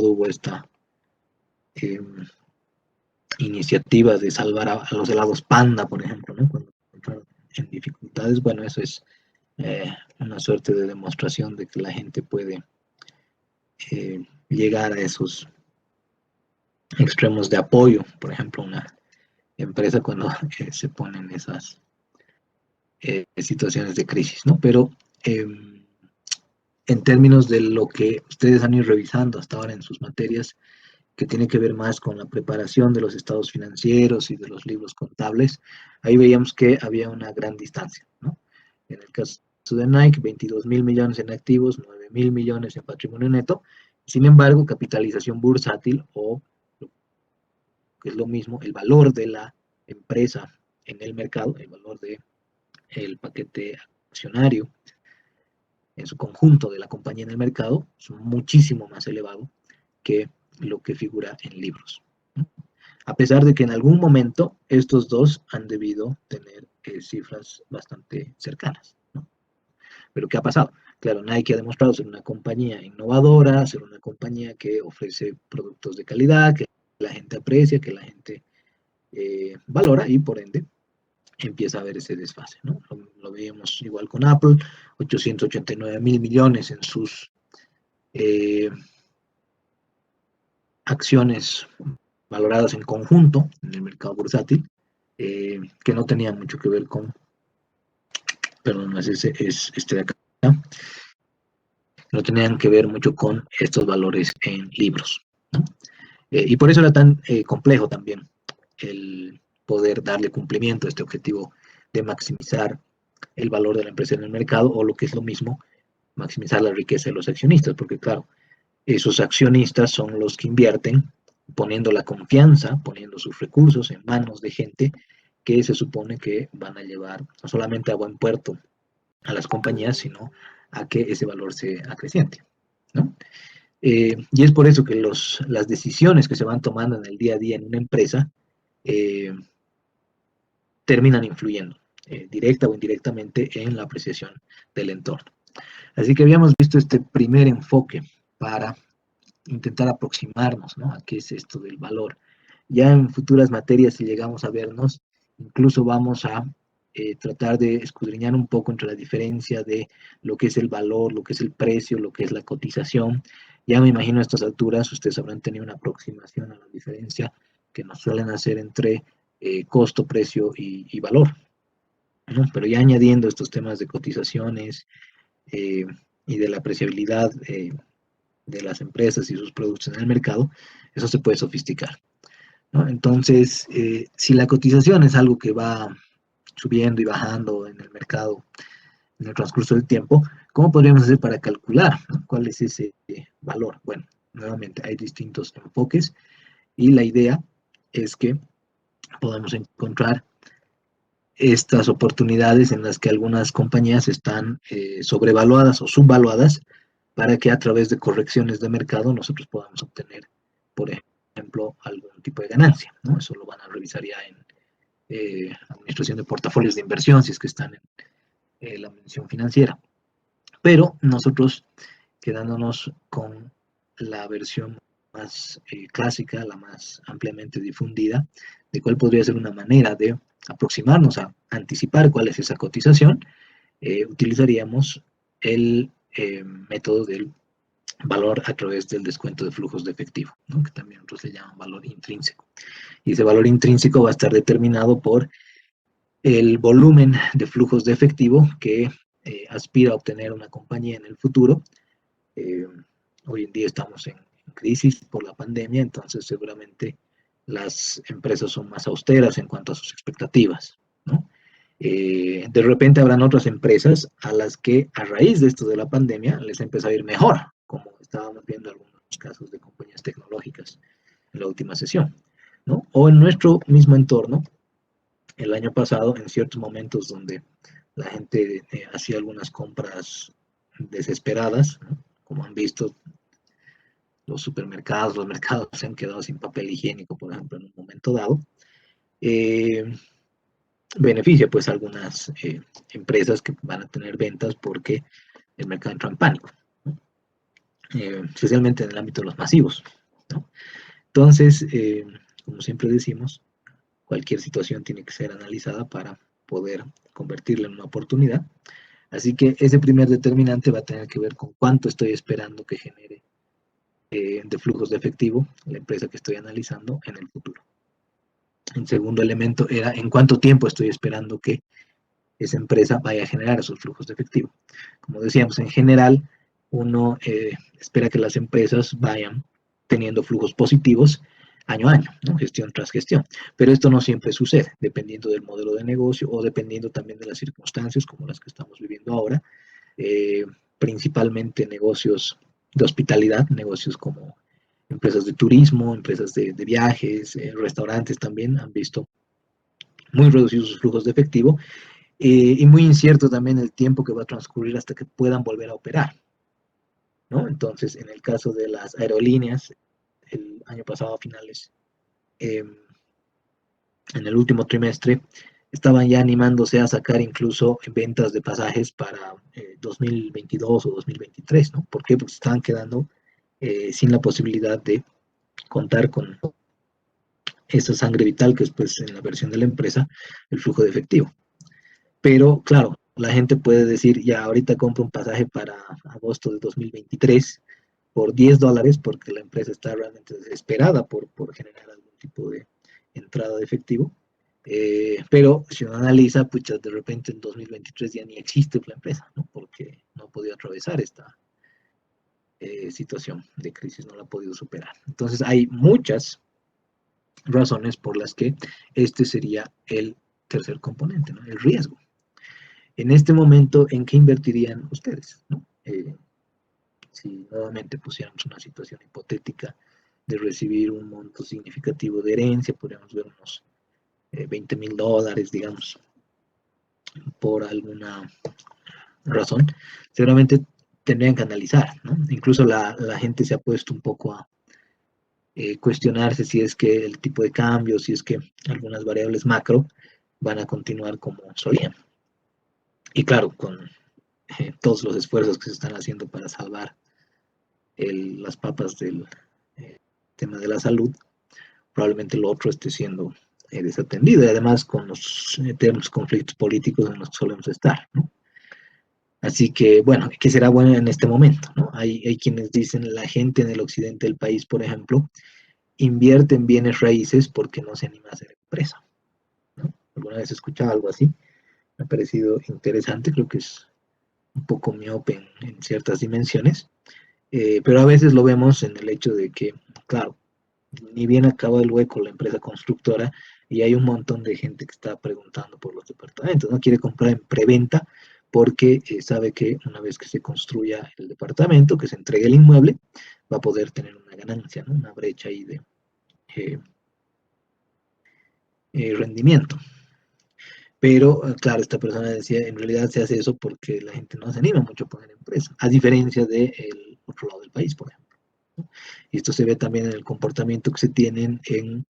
hubo esta iniciativa de salvar a los helados Panda, por ejemplo, ¿no? Cuando entraron en dificultades. Bueno, eso es una suerte de demostración de que la gente puede llegar a esos extremos de apoyo. Por ejemplo, una empresa cuando se pone en esas situaciones de crisis, ¿no? Pero en términos de lo que ustedes han ido revisando hasta ahora en sus materias, que tiene que ver más con la preparación de los estados financieros y de los libros contables, ahí veíamos que había una gran distancia, ¿no? En el caso de Nike, 22.000 millones en activos, 9.000 millones en patrimonio neto, sin embargo, capitalización bursátil o, que es lo mismo, el valor de la empresa en el mercado, el valor del paquete accionario en su conjunto de la compañía en el mercado, es muchísimo más elevado que lo que figura en libros, ¿no? A pesar de que en algún momento estos dos han debido tener cifras bastante cercanas, ¿no? Pero ¿qué ha pasado? Claro, Nike ha demostrado ser una compañía innovadora, ser una compañía que ofrece productos de calidad, que la gente aprecia, que la gente valora y por ende empieza a haber ese desfase, ¿no? Lo veíamos igual con Apple, 889.000 millones en sus acciones valoradas en conjunto en el mercado bursátil, que no tenían mucho que ver con, perdón, es este de acá, no tenían que ver mucho con estos valores en libros, ¿no? Y por eso era tan complejo también el poder darle cumplimiento a este objetivo de maximizar el valor de la empresa en el mercado, o lo que es lo mismo, maximizar la riqueza de los accionistas, porque claro, esos accionistas son los que invierten poniendo la confianza, poniendo sus recursos en manos de gente que se supone que van a llevar no solamente a buen puerto a las compañías, sino a que ese valor se acreciente, ¿no? Y es por eso que las decisiones que se van tomando en el día a día en una empresa eh, terminan influyendo directa o indirectamente en la apreciación del entorno. Así que habíamos visto este primer enfoque para intentar aproximarnos, ¿no?, a qué es esto del valor. Ya en futuras materias, si llegamos a vernos, incluso vamos a tratar de escudriñar un poco entre la diferencia de lo que es el valor, lo que es el precio, lo que es la cotización. Ya me imagino a estas alturas ustedes habrán tenido una aproximación a la diferencia que nos suelen hacer entre costo, precio y valor, ¿no? Pero ya añadiendo estos temas de cotizaciones eh, y de la apreciabilidad de las empresas y sus productos en el mercado, eso se puede sofisticar, ¿no? Entonces, si la cotización es algo que va subiendo y bajando en el mercado en el transcurso del tiempo, ¿cómo podríamos hacer para calcular, ¿no?, cuál es ese valor? Bueno, nuevamente hay distintos enfoques y la idea es que podamos encontrar estas oportunidades en las que algunas compañías están sobrevaluadas o subvaluadas, para que a través de correcciones de mercado nosotros podamos obtener, por ejemplo, algún tipo de ganancia, ¿no? Eso lo van a revisar ya en administración de portafolios de inversión, si es que están en la mención financiera. Pero nosotros, quedándonos con la versión más clásica, la más ampliamente difundida, de cuál podría ser una manera de aproximarnos a anticipar cuál es esa cotización, utilizaríamos el método del valor a través del descuento de flujos de efectivo, ¿no?, que también otros le llaman valor intrínseco. Y ese valor intrínseco va a estar determinado por el volumen de flujos de efectivo que aspira a obtener una compañía en el futuro. Eh, Hoy en día estamos en crisis por la pandemia, entonces seguramente las empresas son más austeras en cuanto a sus expectativas, ¿no? De repente habrán otras empresas a las que a raíz de esto de la pandemia les empieza a ir mejor, como estábamos viendo algunos casos de compañías tecnológicas en la última sesión, ¿no? O en nuestro mismo entorno, el año pasado, en ciertos momentos donde la gente hacía algunas compras desesperadas, ¿no?, como han visto, los supermercados, los mercados se han quedado sin papel higiénico, por ejemplo, en un momento dado. Eh, Beneficia pues a algunas empresas que van a tener ventas porque el mercado entra en pánico, ¿no? especialmente en el ámbito de los masivos, ¿no? Entonces, como siempre decimos, cualquier situación tiene que ser analizada para poder convertirla en una oportunidad. Así que ese primer determinante va a tener que ver con cuánto estoy esperando que genere de flujos de efectivo la empresa que estoy analizando en el futuro. El segundo elemento era en cuánto tiempo estoy esperando que esa empresa vaya a generar esos flujos de efectivo. Como decíamos, en general, uno espera que las empresas vayan teniendo flujos positivos año a año, ¿no? Gestión tras gestión. Pero esto no siempre sucede, dependiendo del modelo de negocio o dependiendo también de las circunstancias como las que estamos viviendo ahora, eh, principalmente negocios de hospitalidad, negocios como empresas de turismo, empresas de viajes, restaurantes también han visto muy reducidos sus flujos de efectivo y muy incierto también el tiempo que va a transcurrir hasta que puedan volver a operar, ¿no? Entonces, en el caso de las aerolíneas, el año pasado a finales, eh, en el último trimestre, estaban ya animándose a sacar incluso ventas de pasajes para 2022 o 2023, ¿no? ¿Por qué? Porque se estaban quedando sin la posibilidad de contar con esa sangre vital que es pues en la versión de la empresa el flujo de efectivo. Pero claro, la gente puede decir, ya ahorita compro un pasaje para agosto de 2023 por $10 porque la empresa está realmente desesperada por generar algún tipo de entrada de efectivo. Pero si uno analiza, pues de repente en 2023 ya ni existe la empresa, ¿no? Porque no ha podido atravesar esta situación de crisis, no la ha podido superar. Entonces hay muchas razones por las que este sería el tercer componente, ¿no? El riesgo. En este momento, ¿en qué invertirían ustedes? ¿No? Si nuevamente pusiéramos una situación hipotética de recibir un monto significativo de herencia, podríamos ver unos $20,000, digamos, por alguna razón, seguramente tendrían que analizar, ¿no? Incluso la gente se ha puesto un poco a cuestionarse si es que el tipo de cambio, si es que algunas variables macro van a continuar como solían. Y claro, con todos los esfuerzos que se están haciendo para salvar las papas del tema de la salud, probablemente lo otro esté siendo desatendido y además con los eternos conflictos políticos en los que solemos estar, ¿no? Así que, bueno, ¿qué será bueno en este momento? ¿No? Hay quienes dicen la gente en el occidente del país, por ejemplo, invierte en bienes raíces porque no se anima a hacer empresa, ¿no? Alguna vez he escuchado algo así, me ha parecido interesante, creo que es un poco miope en ciertas dimensiones, pero a veces lo vemos en el hecho de que, claro, ni bien acaba el hueco la empresa constructora y hay un montón de gente que está preguntando por los departamentos, no quiere comprar en preventa porque sabe que una vez que se construya el departamento, que se entregue el inmueble, va a poder tener una ganancia, ¿no? Una brecha ahí de eh, rendimiento. Pero, claro, esta persona decía, en realidad se hace eso porque la gente no se anima mucho a poner empresa, a diferencia del otro lado del país, por ejemplo, ¿no? Y esto se ve también en el comportamiento que se tienen en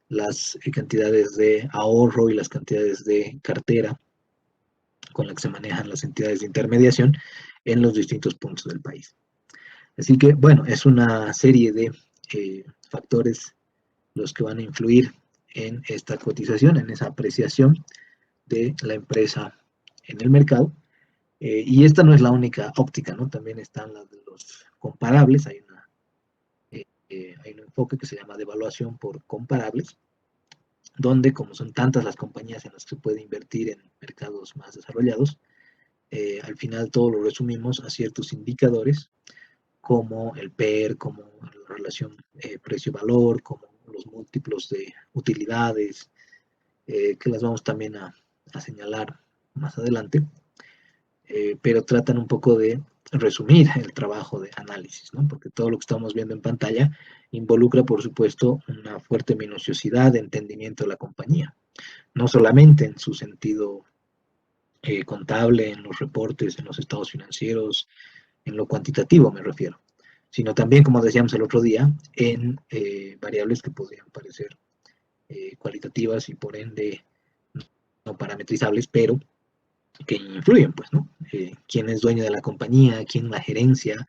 las cantidades de ahorro y las cantidades de cartera con las que se manejan las entidades de intermediación en los distintos puntos del país. Así que, bueno, es una serie de factores los que van a influir en esta cotización, en esa apreciación de la empresa en el mercado. Y esta no es la única óptica, ¿no? También están las de los comparables, hay un enfoque que se llama devaluación por comparables, donde como son tantas las compañías en las que se puede invertir en mercados más desarrollados, al final todo lo resumimos a ciertos indicadores como el PER, como la relación precio-valor, como los múltiplos de utilidades, que las vamos también a señalar más adelante, pero tratan un poco de resumir el trabajo de análisis, ¿no? Porque todo lo que estamos viendo en pantalla involucra, por supuesto, una fuerte minuciosidad de entendimiento de la compañía, no solamente en su sentido contable, en los reportes, en los estados financieros, en lo cuantitativo me refiero, sino también, como decíamos el otro día, en variables que podrían parecer cualitativas y por ende no parametrizables, pero que influyen, pues, ¿no? ¿Quién es dueño de la compañía? ¿Quién la gerencia?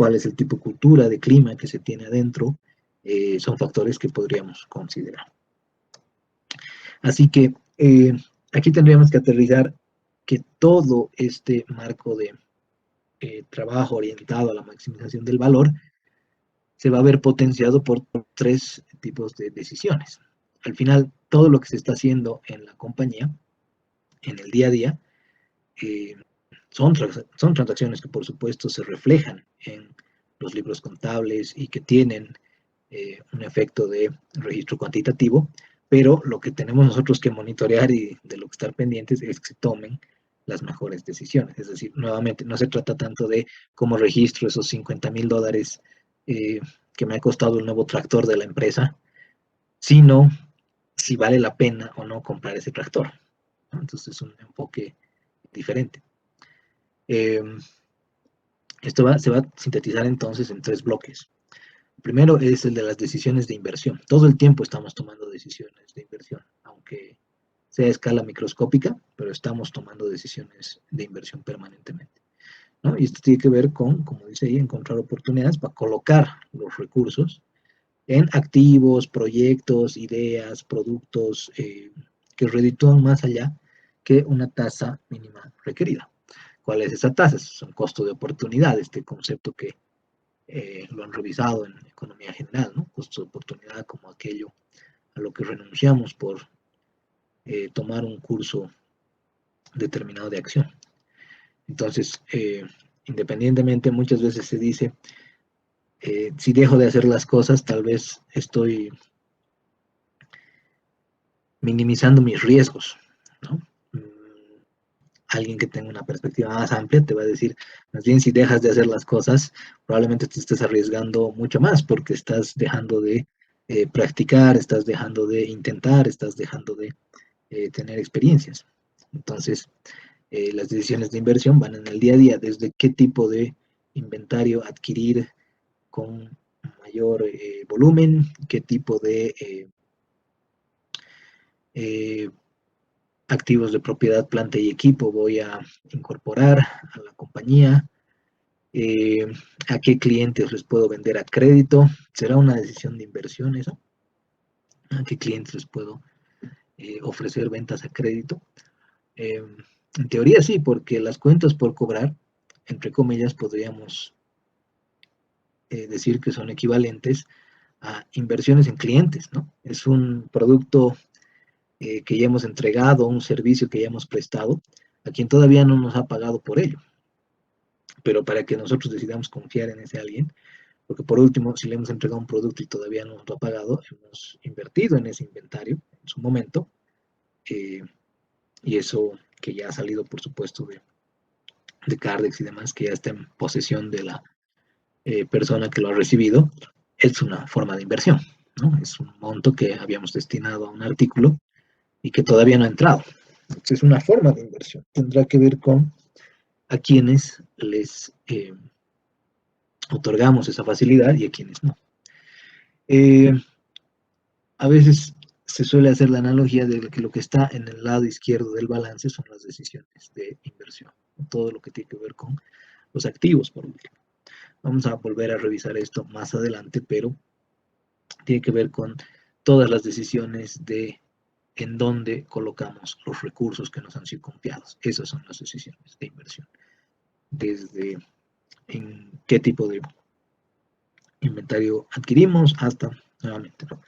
cuál es el tipo de cultura, de clima que se tiene adentro, son factores que podríamos considerar. Así que aquí tendríamos que aterrizar que todo este marco de trabajo orientado a la maximización del valor se va a ver potenciado por tres tipos de decisiones. Al final, todo lo que se está haciendo en la compañía, en el día a día, eh, son transacciones que por supuesto se reflejan en los libros contables y que tienen un efecto de registro cuantitativo, pero lo que tenemos nosotros que monitorear y de lo que estar pendientes es que se tomen las mejores decisiones. Es decir, nuevamente, no se trata tanto de cómo registro esos $50,000 que me ha costado el nuevo tractor de la empresa, sino si vale la pena o no comprar ese tractor, ¿no? Entonces es un enfoque diferente. Esto se va a sintetizar entonces en tres bloques. El primero es el de las decisiones de inversión. Todo el tiempo estamos tomando decisiones de inversión, aunque sea a escala microscópica, pero estamos tomando decisiones de inversión permanentemente, ¿no? Y esto tiene que ver con, como dice ahí, encontrar oportunidades para colocar los recursos en activos, proyectos, ideas, productos que reditúan más allá que una tasa mínima requerida. ¿Cuál es esa tasa? Es un costo de oportunidad, este concepto que lo han revisado en economía general, ¿no? Costo de oportunidad como aquello a lo que renunciamos por tomar un curso determinado de acción. Entonces, independientemente, muchas veces se dice, si dejo de hacer las cosas, tal vez estoy minimizando mis riesgos, ¿no? Alguien que tenga una perspectiva más amplia te va a decir, más bien si dejas de hacer las cosas, probablemente te estés arriesgando mucho más porque estás dejando de practicar, estás dejando de intentar, estás dejando de tener experiencias. Entonces, las decisiones de inversión van en el día a día, desde qué tipo de inventario adquirir con mayor volumen, qué tipo de activos de propiedad, planta y equipo voy a incorporar a la compañía, a qué clientes les puedo vender a crédito, será una decisión de inversión eso, a qué clientes les puedo ofrecer ventas a crédito. En teoría sí, porque las cuentas por cobrar, entre comillas, podríamos decir que son equivalentes a inversiones en clientes, ¿no? Es un producto que ya hemos entregado, un servicio que ya hemos prestado, a quien todavía no nos ha pagado por ello. Pero para que nosotros decidamos confiar en ese alguien, porque por último, si le hemos entregado un producto y todavía no nos lo ha pagado, hemos invertido en ese inventario en su momento, y eso que ya ha salido, por supuesto, de Cardex y demás, que ya está en posesión de la persona que lo ha recibido, es una forma de inversión, ¿no? Es un monto que habíamos destinado a un artículo y que todavía no ha entrado. Entonces, es una forma de inversión. Tendrá que ver con a quienes les otorgamos esa facilidad y a quienes no. A veces se suele hacer la analogía de que lo que está en el lado izquierdo del balance son las decisiones de inversión, todo lo que tiene que ver con los activos, por último. Vamos a volver a revisar esto más adelante, pero tiene que ver con todas las decisiones de en dónde colocamos los recursos que nos han sido confiados. Esas son las decisiones de inversión. Desde en qué tipo de inventario adquirimos hasta, nuevamente, ¿no?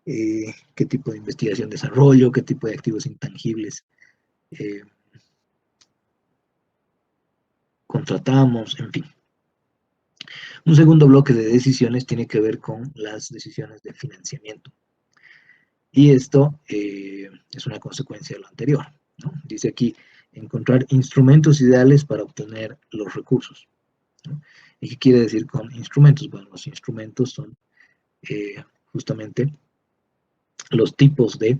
Qué tipo de investigación, desarrollo, qué tipo de activos intangibles contratamos, en fin. Un segundo bloque de decisiones tiene que ver con las decisiones de financiamiento. Y esto es una consecuencia de lo anterior, ¿no? Dice aquí, encontrar instrumentos ideales para obtener los recursos, ¿no? ¿Y qué quiere decir con instrumentos? Bueno, los instrumentos son justamente los tipos de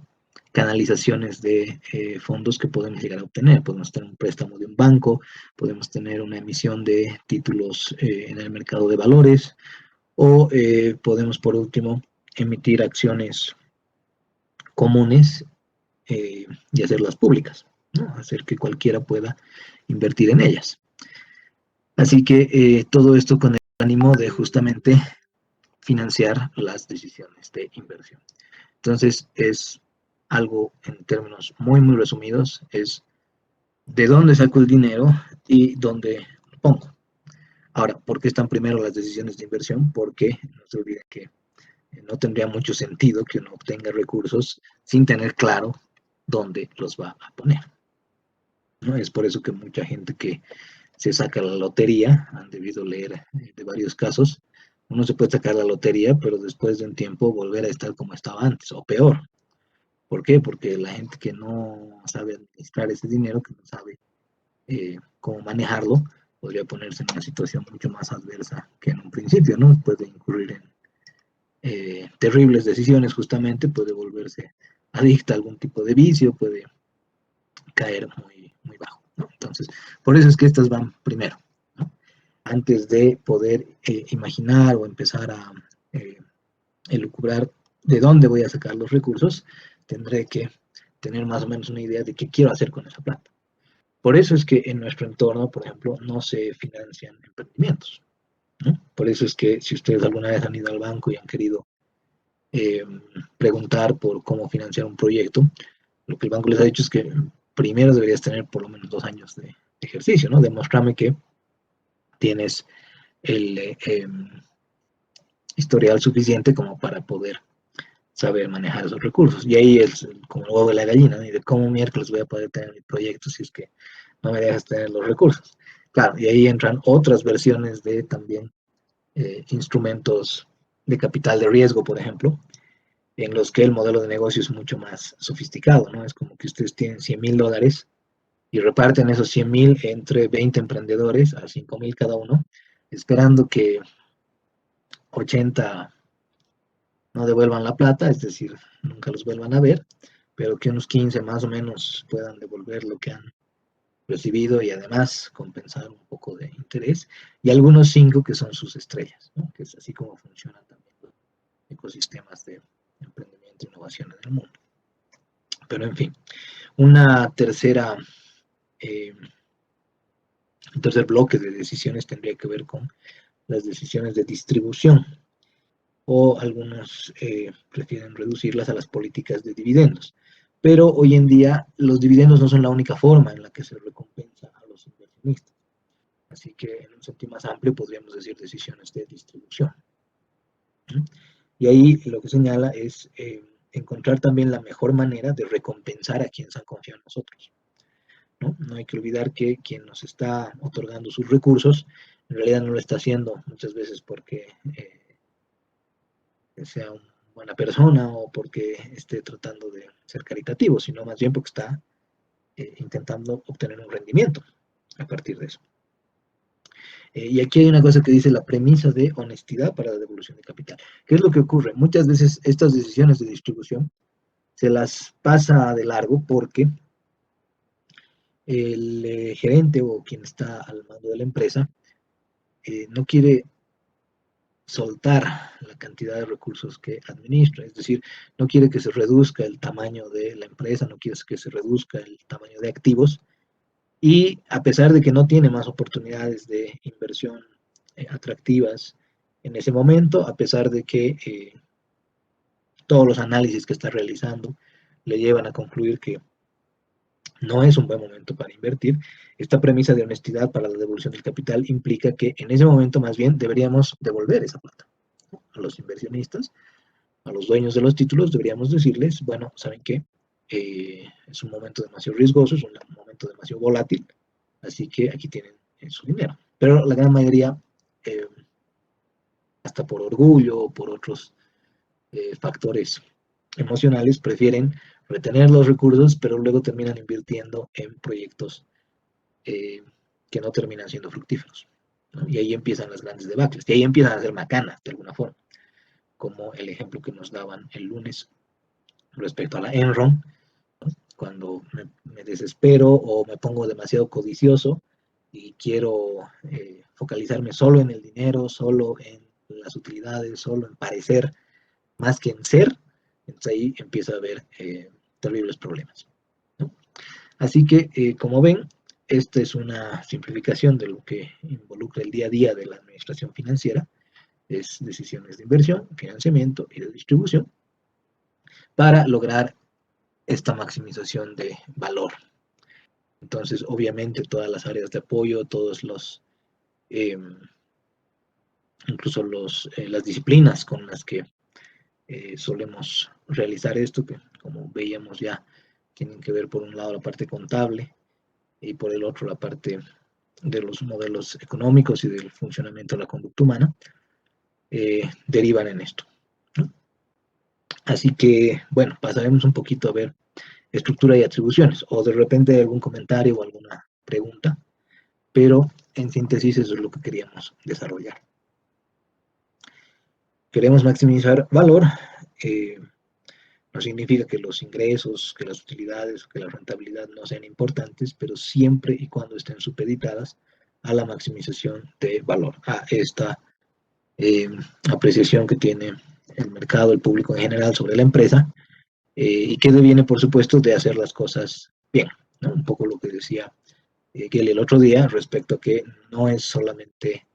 canalizaciones de fondos que podemos llegar a obtener. Podemos tener un préstamo de un banco, podemos tener una emisión de títulos en el mercado de valores, o podemos, por último, emitir acciones comunes y hacerlas públicas, ¿no? Hacer que cualquiera pueda invertir en ellas. Así que todo esto con el ánimo de justamente financiar las decisiones de inversión. Entonces, es algo en términos muy, muy resumidos, es de dónde saco el dinero y dónde lo pongo. Ahora, ¿por qué están primero las decisiones de inversión? Porque no se olviden que no tendría mucho sentido que uno obtenga recursos sin tener claro dónde los va a poner, ¿no? Es por eso que mucha gente que se saca la lotería, han debido leer de varios casos, uno se puede sacar la lotería, pero después de un tiempo volver a estar como estaba antes, o peor. ¿Por qué? Porque la gente que no sabe administrar ese dinero, que no sabe cómo manejarlo, podría ponerse en una situación mucho más adversa que en un principio, ¿no? Puede incurrir en terribles decisiones justamente, puede volverse adicta a algún tipo de vicio, puede caer muy, muy bajo, ¿no? Entonces, por eso es que estas van primero, ¿no? Antes de poder imaginar o empezar a elucubrar de dónde voy a sacar los recursos, tendré que tener más o menos una idea de qué quiero hacer con esa plata. Por eso es que en nuestro entorno, por ejemplo, no se financian emprendimientos, ¿no? Por eso es que si ustedes alguna vez han ido al banco y han querido eh, preguntar por cómo financiar un proyecto, lo que el banco les ha dicho es que primero deberías tener por lo menos 2 años de ejercicio, ¿no? Demostrarme que tienes el historial suficiente como para poder saber manejar esos recursos. Y ahí es como el huevo de la gallina, ¿no? Y de cómo miércoles voy a poder tener mi proyecto si es que no me dejas tener los recursos. Claro, y ahí entran otras versiones de también instrumentos de capital de riesgo, por ejemplo, en los que el modelo de negocio es mucho más sofisticado, ¿no? Es como que ustedes tienen $100,000 y reparten esos 100,000 entre 20 emprendedores a 5,000 cada uno, esperando que 80 no devuelvan la plata, es decir, nunca los vuelvan a ver, pero que unos 15 más o menos puedan devolver lo que han recibido y además compensar un poco de interés, y algunos 5 que son sus estrellas, ¿no? Que es así como funcionan también los ecosistemas de emprendimiento e innovación en el mundo. Pero en fin, una tercera, un tercer bloque de decisiones tendría que ver con las decisiones de distribución, o algunos prefieren reducirlas a las políticas de dividendos. Pero hoy en día los dividendos no son la única forma en la que se recompensa a los inversionistas. Así que en un sentido más amplio podríamos decir decisiones de distribución. Y ahí lo que señala es encontrar también la mejor manera de recompensar a quienes han confiado en nosotros, ¿no? No hay que olvidar que quien nos está otorgando sus recursos en realidad no lo está haciendo muchas veces porque sea una buena persona o porque esté tratando de ser caritativo, sino más bien porque está intentando obtener un rendimiento a partir de eso. Y aquí hay una cosa que dice la premisa de honestidad para la devolución de capital. ¿Qué es lo que ocurre? Muchas veces estas decisiones de distribución se las pasa de largo porque el gerente o quien está al mando de la empresa no quiere soltar la cantidad de recursos que administra, es decir, no quiere que se reduzca el tamaño de la empresa, no quiere que se reduzca el tamaño de activos, y a pesar de que no tiene más oportunidades de inversión atractivas en ese momento, a pesar de que todos los análisis que está realizando le llevan a concluir que no es un buen momento para invertir, esta premisa de honestidad para la devolución del capital implica que en ese momento más bien deberíamos devolver esa plata a los inversionistas, a los dueños de los títulos, deberíamos decirles, bueno, ¿saben qué? Es un momento demasiado riesgoso, es un momento demasiado volátil, así que aquí tienen su dinero. Pero la gran mayoría, eh, hasta por orgullo o por otros factores emocionales, prefieren retener los recursos, pero luego terminan invirtiendo en proyectos eh, que no terminan siendo fructíferos, ¿no? Y ahí empiezan las grandes debacles, y ahí empiezan a hacer macanas de alguna forma, como el ejemplo que nos daban el lunes respecto a la Enron, ¿no? Cuando me desespero o me pongo demasiado codicioso y quiero focalizarme solo en el dinero, solo en las utilidades, solo en parecer más que en ser, entonces ahí empieza a haber terribles problemas, ¿no? Así que, como ven, esta es una simplificación de lo que involucra el día a día de la administración financiera, es decisiones de inversión, financiamiento y de distribución, para lograr esta maximización de valor. Entonces, obviamente, todas las áreas de apoyo, todos los, eh, incluso las disciplinas con las que solemos realizar esto, que como veíamos ya, tienen que ver por un lado la parte contable y por el otro la parte de los modelos económicos y del funcionamiento de la conducta humana, derivan en esto, ¿no? Así que, bueno, pasaremos un poquito a ver estructura y atribuciones, o de repente algún comentario o alguna pregunta, pero en síntesis eso es lo que queríamos desarrollar. Queremos maximizar valor, no significa que los ingresos, que las utilidades, que la rentabilidad no sean importantes, pero siempre y cuando estén supeditadas a la maximización de valor, a esta apreciación que tiene el mercado, el público en general sobre la empresa, y que deviene, por supuesto, de hacer las cosas bien, ¿no? Un poco lo que decía Kelly el otro día respecto a que no es solamente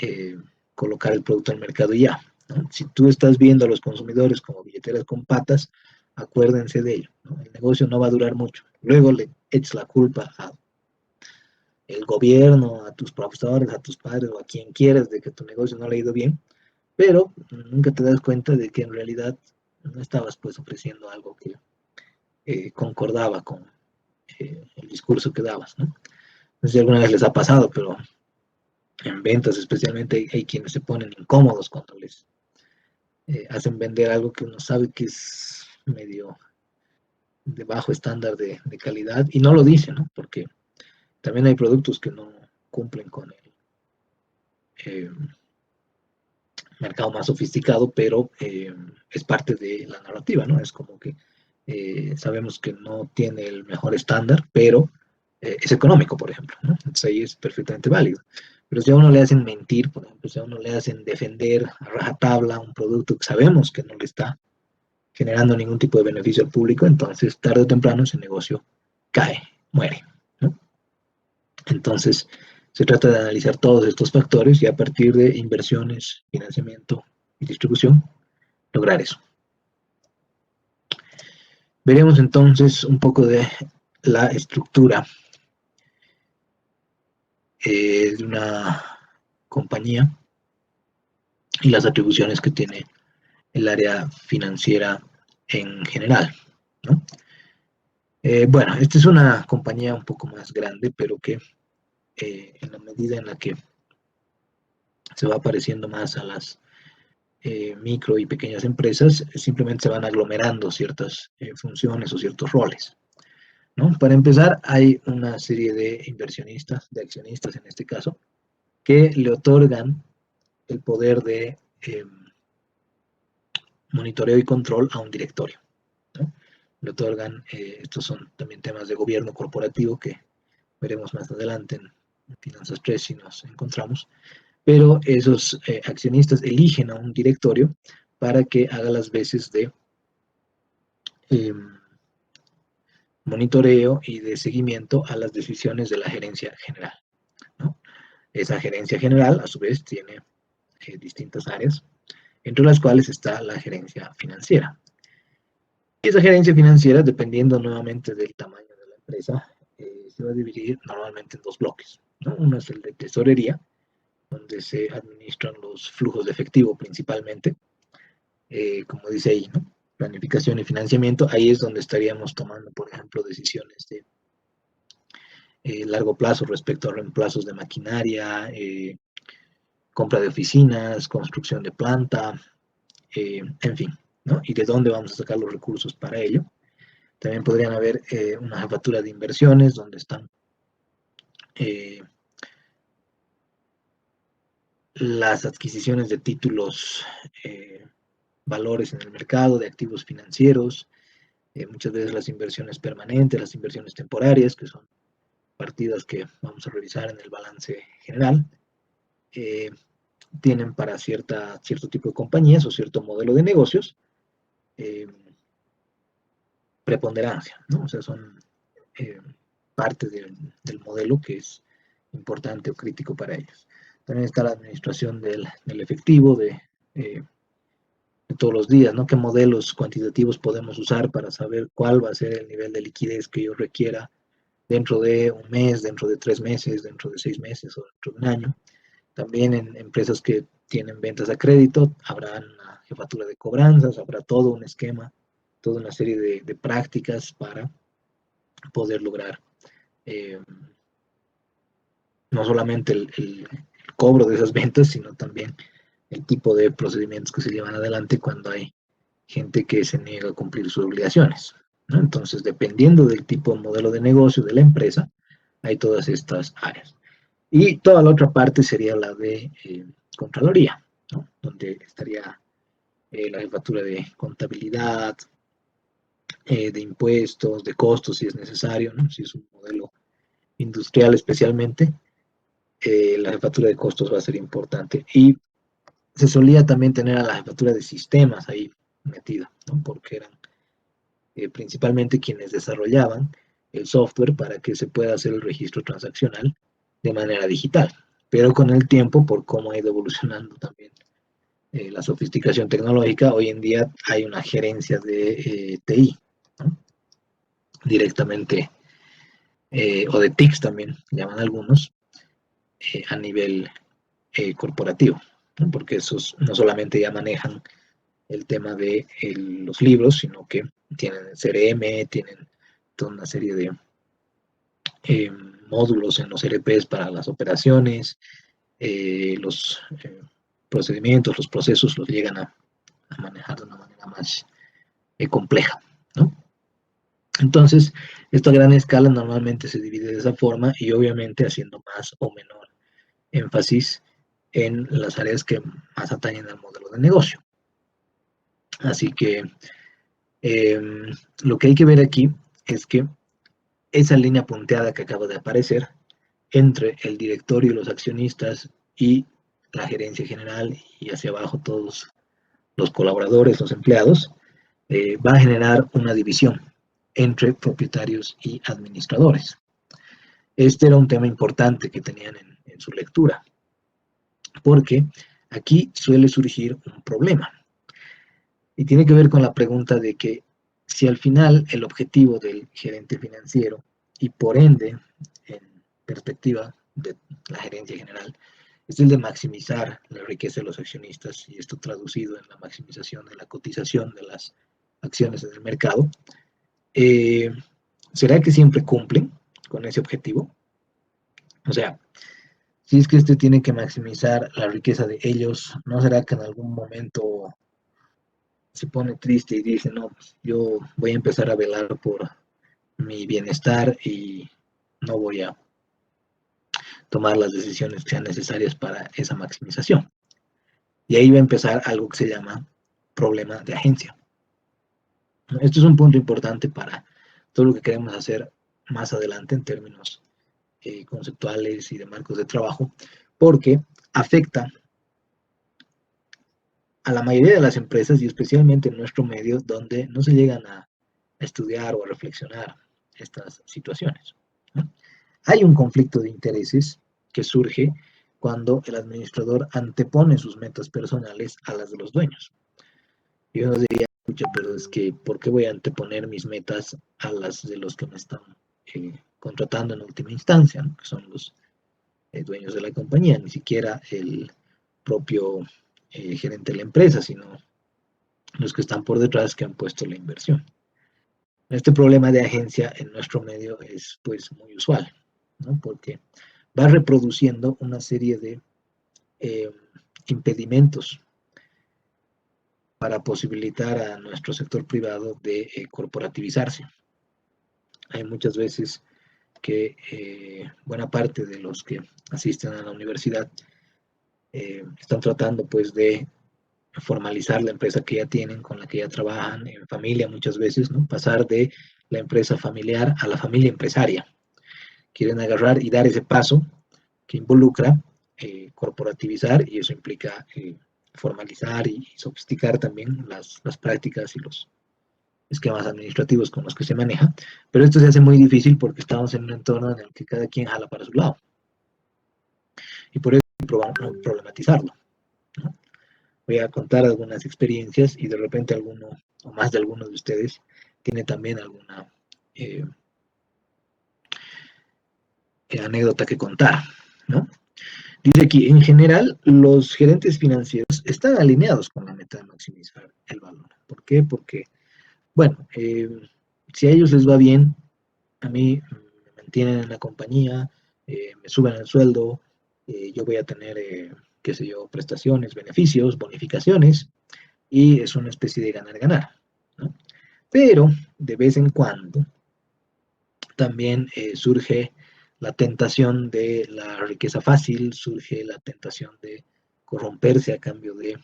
eh, colocar el producto al mercado y ya, ¿no? Si tú estás viendo a los consumidores como billeteras con patas, acuérdense de ello, ¿no? El negocio no va a durar mucho. Luego le echas la culpa a el gobierno, a tus profesores, a tus padres o a quien quieras de que tu negocio no le ha ido bien, pero nunca te das cuenta de que en realidad no estabas pues ofreciendo algo que concordaba con el discurso que dabas, ¿no? No sé si alguna vez les ha pasado, pero en ventas especialmente hay quienes se ponen incómodos cuando les hacen vender algo que uno sabe que es medio de bajo estándar de calidad y no lo dicen, ¿no? Porque también hay productos que no cumplen con el mercado más sofisticado, pero es parte de la narrativa, ¿no? Es como que sabemos que no tiene el mejor estándar, pero es económico, por ejemplo, ¿no? Entonces ahí es perfectamente válido. Pero si a uno le hacen mentir, por ejemplo, si a uno le hacen defender a rajatabla un producto que sabemos que no le está generando ningún tipo de beneficio al público, entonces tarde o temprano ese negocio cae, muere, ¿no? Entonces se trata de analizar todos estos factores y a partir de inversiones, financiamiento y distribución, lograr eso. Veremos entonces un poco de la estructura de una compañía y las atribuciones que tiene el área financiera en general, ¿no? Bueno, esta es una compañía un poco más grande, pero que en la medida en la que se va pareciendo más a las micro y pequeñas empresas, simplemente se van aglomerando ciertas funciones o ciertos roles, ¿no? Para empezar, hay una serie de inversionistas, de accionistas en este caso, que le otorgan el poder de monitoreo y control a un directorio, ¿no? Le otorgan, estos son también temas de gobierno corporativo que veremos más adelante en Finanzas 3 si nos encontramos, pero esos accionistas eligen a un directorio para que haga las veces de eh, monitoreo y de seguimiento a las decisiones de la gerencia general, ¿no? Esa gerencia general, a su vez, tiene distintas áreas, entre las cuales está la gerencia financiera. Y esa gerencia financiera, dependiendo nuevamente del tamaño de la empresa, se va a dividir normalmente en dos bloques, ¿no? Uno es el de tesorería, donde se administran los flujos de efectivo principalmente, como dice ahí, ¿no? Planificación y financiamiento, ahí es donde estaríamos tomando, por ejemplo, decisiones de largo plazo respecto a reemplazos de maquinaria, compra de oficinas, construcción de planta, en fin, ¿no? Y de dónde vamos a sacar los recursos para ello. También podrían haber una jefatura de inversiones donde están las adquisiciones de títulos, valores en el mercado, de activos financieros, muchas veces las inversiones permanentes, las inversiones temporarias, que son partidas que vamos a revisar en el balance general, tienen para cierto tipo de compañías o cierto modelo de negocios preponderancia, ¿no? O sea, son parte del modelo que es importante o crítico para ellos. También está la administración del efectivo de todos los días, ¿no? ¿Qué modelos cuantitativos podemos usar para saber cuál va a ser el nivel de liquidez que yo requiera dentro de un mes, dentro de 3 meses, dentro de 6 meses o dentro de un año? También en empresas que tienen ventas a crédito, habrá una jefatura de cobranzas, habrá todo un esquema, toda una serie de prácticas para poder lograr eh, no solamente el cobro de esas ventas, sino también el tipo de procedimientos que se llevan adelante cuando hay gente que se niega a cumplir sus obligaciones, ¿no? Entonces, dependiendo del tipo de modelo de negocio de la empresa, hay todas estas áreas. Y toda la otra parte sería la de Contraloría, ¿no? Donde estaría la jefatura de contabilidad, de impuestos, de costos si es necesario, ¿no? Si es un modelo industrial especialmente, la jefatura de costos va a ser importante. Y se solía también tener a la jefatura de sistemas ahí metida, ¿no? Porque eran principalmente quienes desarrollaban el software para que se pueda hacer el registro transaccional de manera digital. Pero con el tiempo, por cómo ha ido evolucionando también la sofisticación tecnológica, hoy en día hay una gerencia de TI, ¿no? Directamente, o de TICs también, llaman algunos, a nivel corporativo, ¿no? Porque esos no solamente ya manejan el tema de los libros, sino que tienen CRM, tienen toda una serie de módulos en los ERPs para las operaciones, los procedimientos, los procesos los llegan a manejar de una manera más compleja, ¿no? Entonces, esto a gran escala normalmente se divide de esa forma y obviamente haciendo más o menor énfasis en las áreas que más atañen al modelo de negocio. Así que lo que hay que ver aquí es que esa línea punteada que acaba de aparecer entre el directorio y los accionistas y la gerencia general y hacia abajo todos los colaboradores, los empleados, va a generar una división entre propietarios y administradores. Este era un tema importante que tenían en su lectura, porque aquí suele surgir un problema. Y tiene que ver con la pregunta de que si al final el objetivo del gerente financiero y por ende, en perspectiva de la gerencia general, es el de maximizar la riqueza de los accionistas y esto traducido en la maximización de la cotización de las acciones en el mercado, ¿será que siempre cumplen con ese objetivo? O sea, si es que este tiene que maximizar la riqueza de ellos, ¿no será que en algún momento se pone triste y dice, no, pues yo voy a empezar a velar por mi bienestar y no voy a tomar las decisiones que sean necesarias para esa maximización? Y ahí va a empezar algo que se llama problema de agencia. Esto es un punto importante para todo lo que queremos hacer más adelante en términos conceptuales y de marcos de trabajo, porque afecta a la mayoría de las empresas y especialmente en nuestro medio donde no se llegan a estudiar o a reflexionar estas situaciones, ¿no? Hay un conflicto de intereses que surge cuando el administrador antepone sus metas personales a las de los dueños. Y uno diría, escucha, pero es que, ¿por qué voy a anteponer mis metas a las de los que me están contratando en última instancia, ¿no? Que son los dueños de la compañía, ni siquiera el propio gerente de la empresa, sino los que están por detrás que han puesto la inversión. Este problema de agencia en nuestro medio es pues muy usual, ¿no? Porque va reproduciendo una serie de eh, impedimentos para posibilitar a nuestro sector privado de corporativizarse. Hay muchas veces que buena parte de los que asisten a la universidad están tratando pues de formalizar la empresa que ya tienen, con la que ya trabajan en familia muchas veces, ¿no? Pasar de la empresa familiar a la familia empresaria. Quieren agarrar y dar ese paso que involucra corporativizar y eso implica formalizar y sofisticar también las prácticas y esquemas administrativos con los que se maneja, pero esto se hace muy difícil porque estamos en un entorno en el que cada quien jala para su lado. Y por eso hay que problematizarlo, ¿no? Voy a contar algunas experiencias y de repente alguno o más de algunos de ustedes tiene también alguna eh, anécdota que contar, ¿no? Dice aquí, en general, los gerentes financieros están alineados con la meta de maximizar el valor. ¿Por qué? Porque, bueno, si a ellos les va bien, a mí me mantienen en la compañía, me suben el sueldo, yo voy a tener, qué sé yo, prestaciones, beneficios, bonificaciones, y es una especie de ganar-ganar, ¿no? Pero de vez en cuando también surge la tentación de la riqueza fácil, surge la tentación de corromperse a cambio de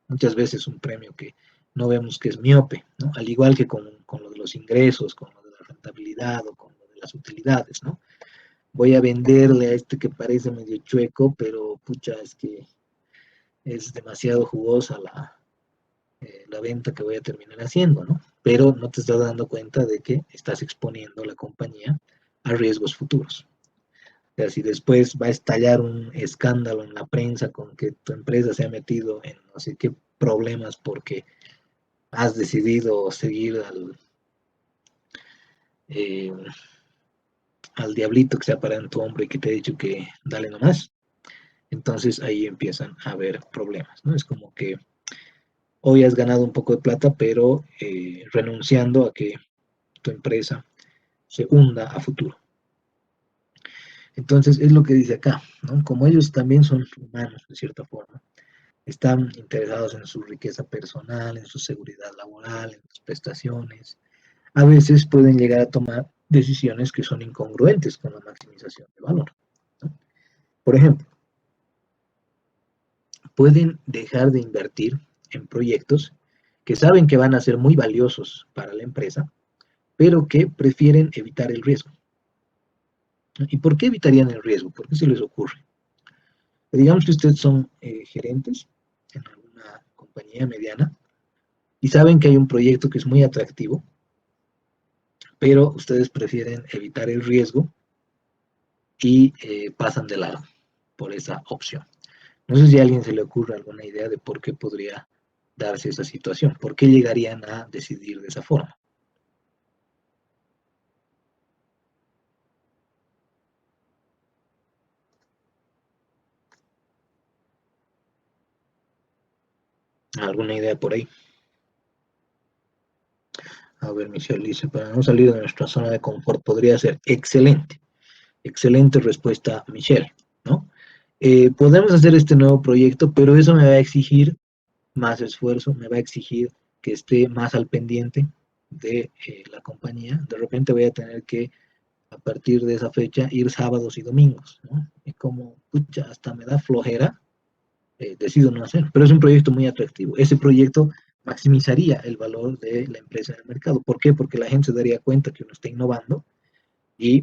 muchas veces un premio que no vemos que es miope, ¿no? Al igual que con lo de los ingresos, con lo de la rentabilidad o con lo de las utilidades, ¿no? Voy a venderle a este que parece medio chueco, pero pucha, es que es demasiado jugosa la venta que voy a terminar haciendo, ¿no? Pero no te estás dando cuenta de que estás exponiendo la compañía a riesgos futuros. O sea, si después va a estallar un escándalo en la prensa con que tu empresa se ha metido en no sé qué problemas porque has decidido seguir eh, al diablito que se ha parado en tu hombro y que te ha dicho que dale nomás, entonces ahí empiezan a haber problemas, ¿no? Es como que hoy has ganado un poco de plata, pero renunciando a que tu empresa se hunda a futuro. Entonces, es lo que dice acá, ¿no? Como ellos también son humanos, de cierta forma, están interesados en su riqueza personal, en su seguridad laboral, en sus prestaciones, a veces pueden llegar a tomar decisiones que son incongruentes con la maximización de valor, ¿no? Por ejemplo, pueden dejar de invertir en proyectos que saben que van a ser muy valiosos para la empresa, pero que prefieren evitar el riesgo. ¿Y por qué evitarían el riesgo? ¿Por qué se les ocurre? Digamos que ustedes son gerentes en alguna compañía mediana y saben que hay un proyecto que es muy atractivo, pero ustedes prefieren evitar el riesgo y pasan de lado por esa opción. No sé si a alguien se le ocurre alguna idea de por qué podría darse esa situación, por qué llegarían a decidir de esa forma. ¿Alguna idea por ahí? A ver, Michelle dice, para no salir de nuestra zona de confort podría ser excelente. Excelente respuesta, Michelle, ¿no? Podemos hacer este nuevo proyecto, pero eso me va a exigir más esfuerzo, me va a exigir que esté más al pendiente de la compañía. De repente voy a tener que, a partir de esa fecha, ir sábados y domingos, ¿no? Y como, pucha, hasta me da flojera, decido no hacer. Pero es un proyecto muy atractivo. Ese proyecto maximizaría el valor de la empresa en el mercado. ¿Por qué? Porque la gente se daría cuenta que uno está innovando y,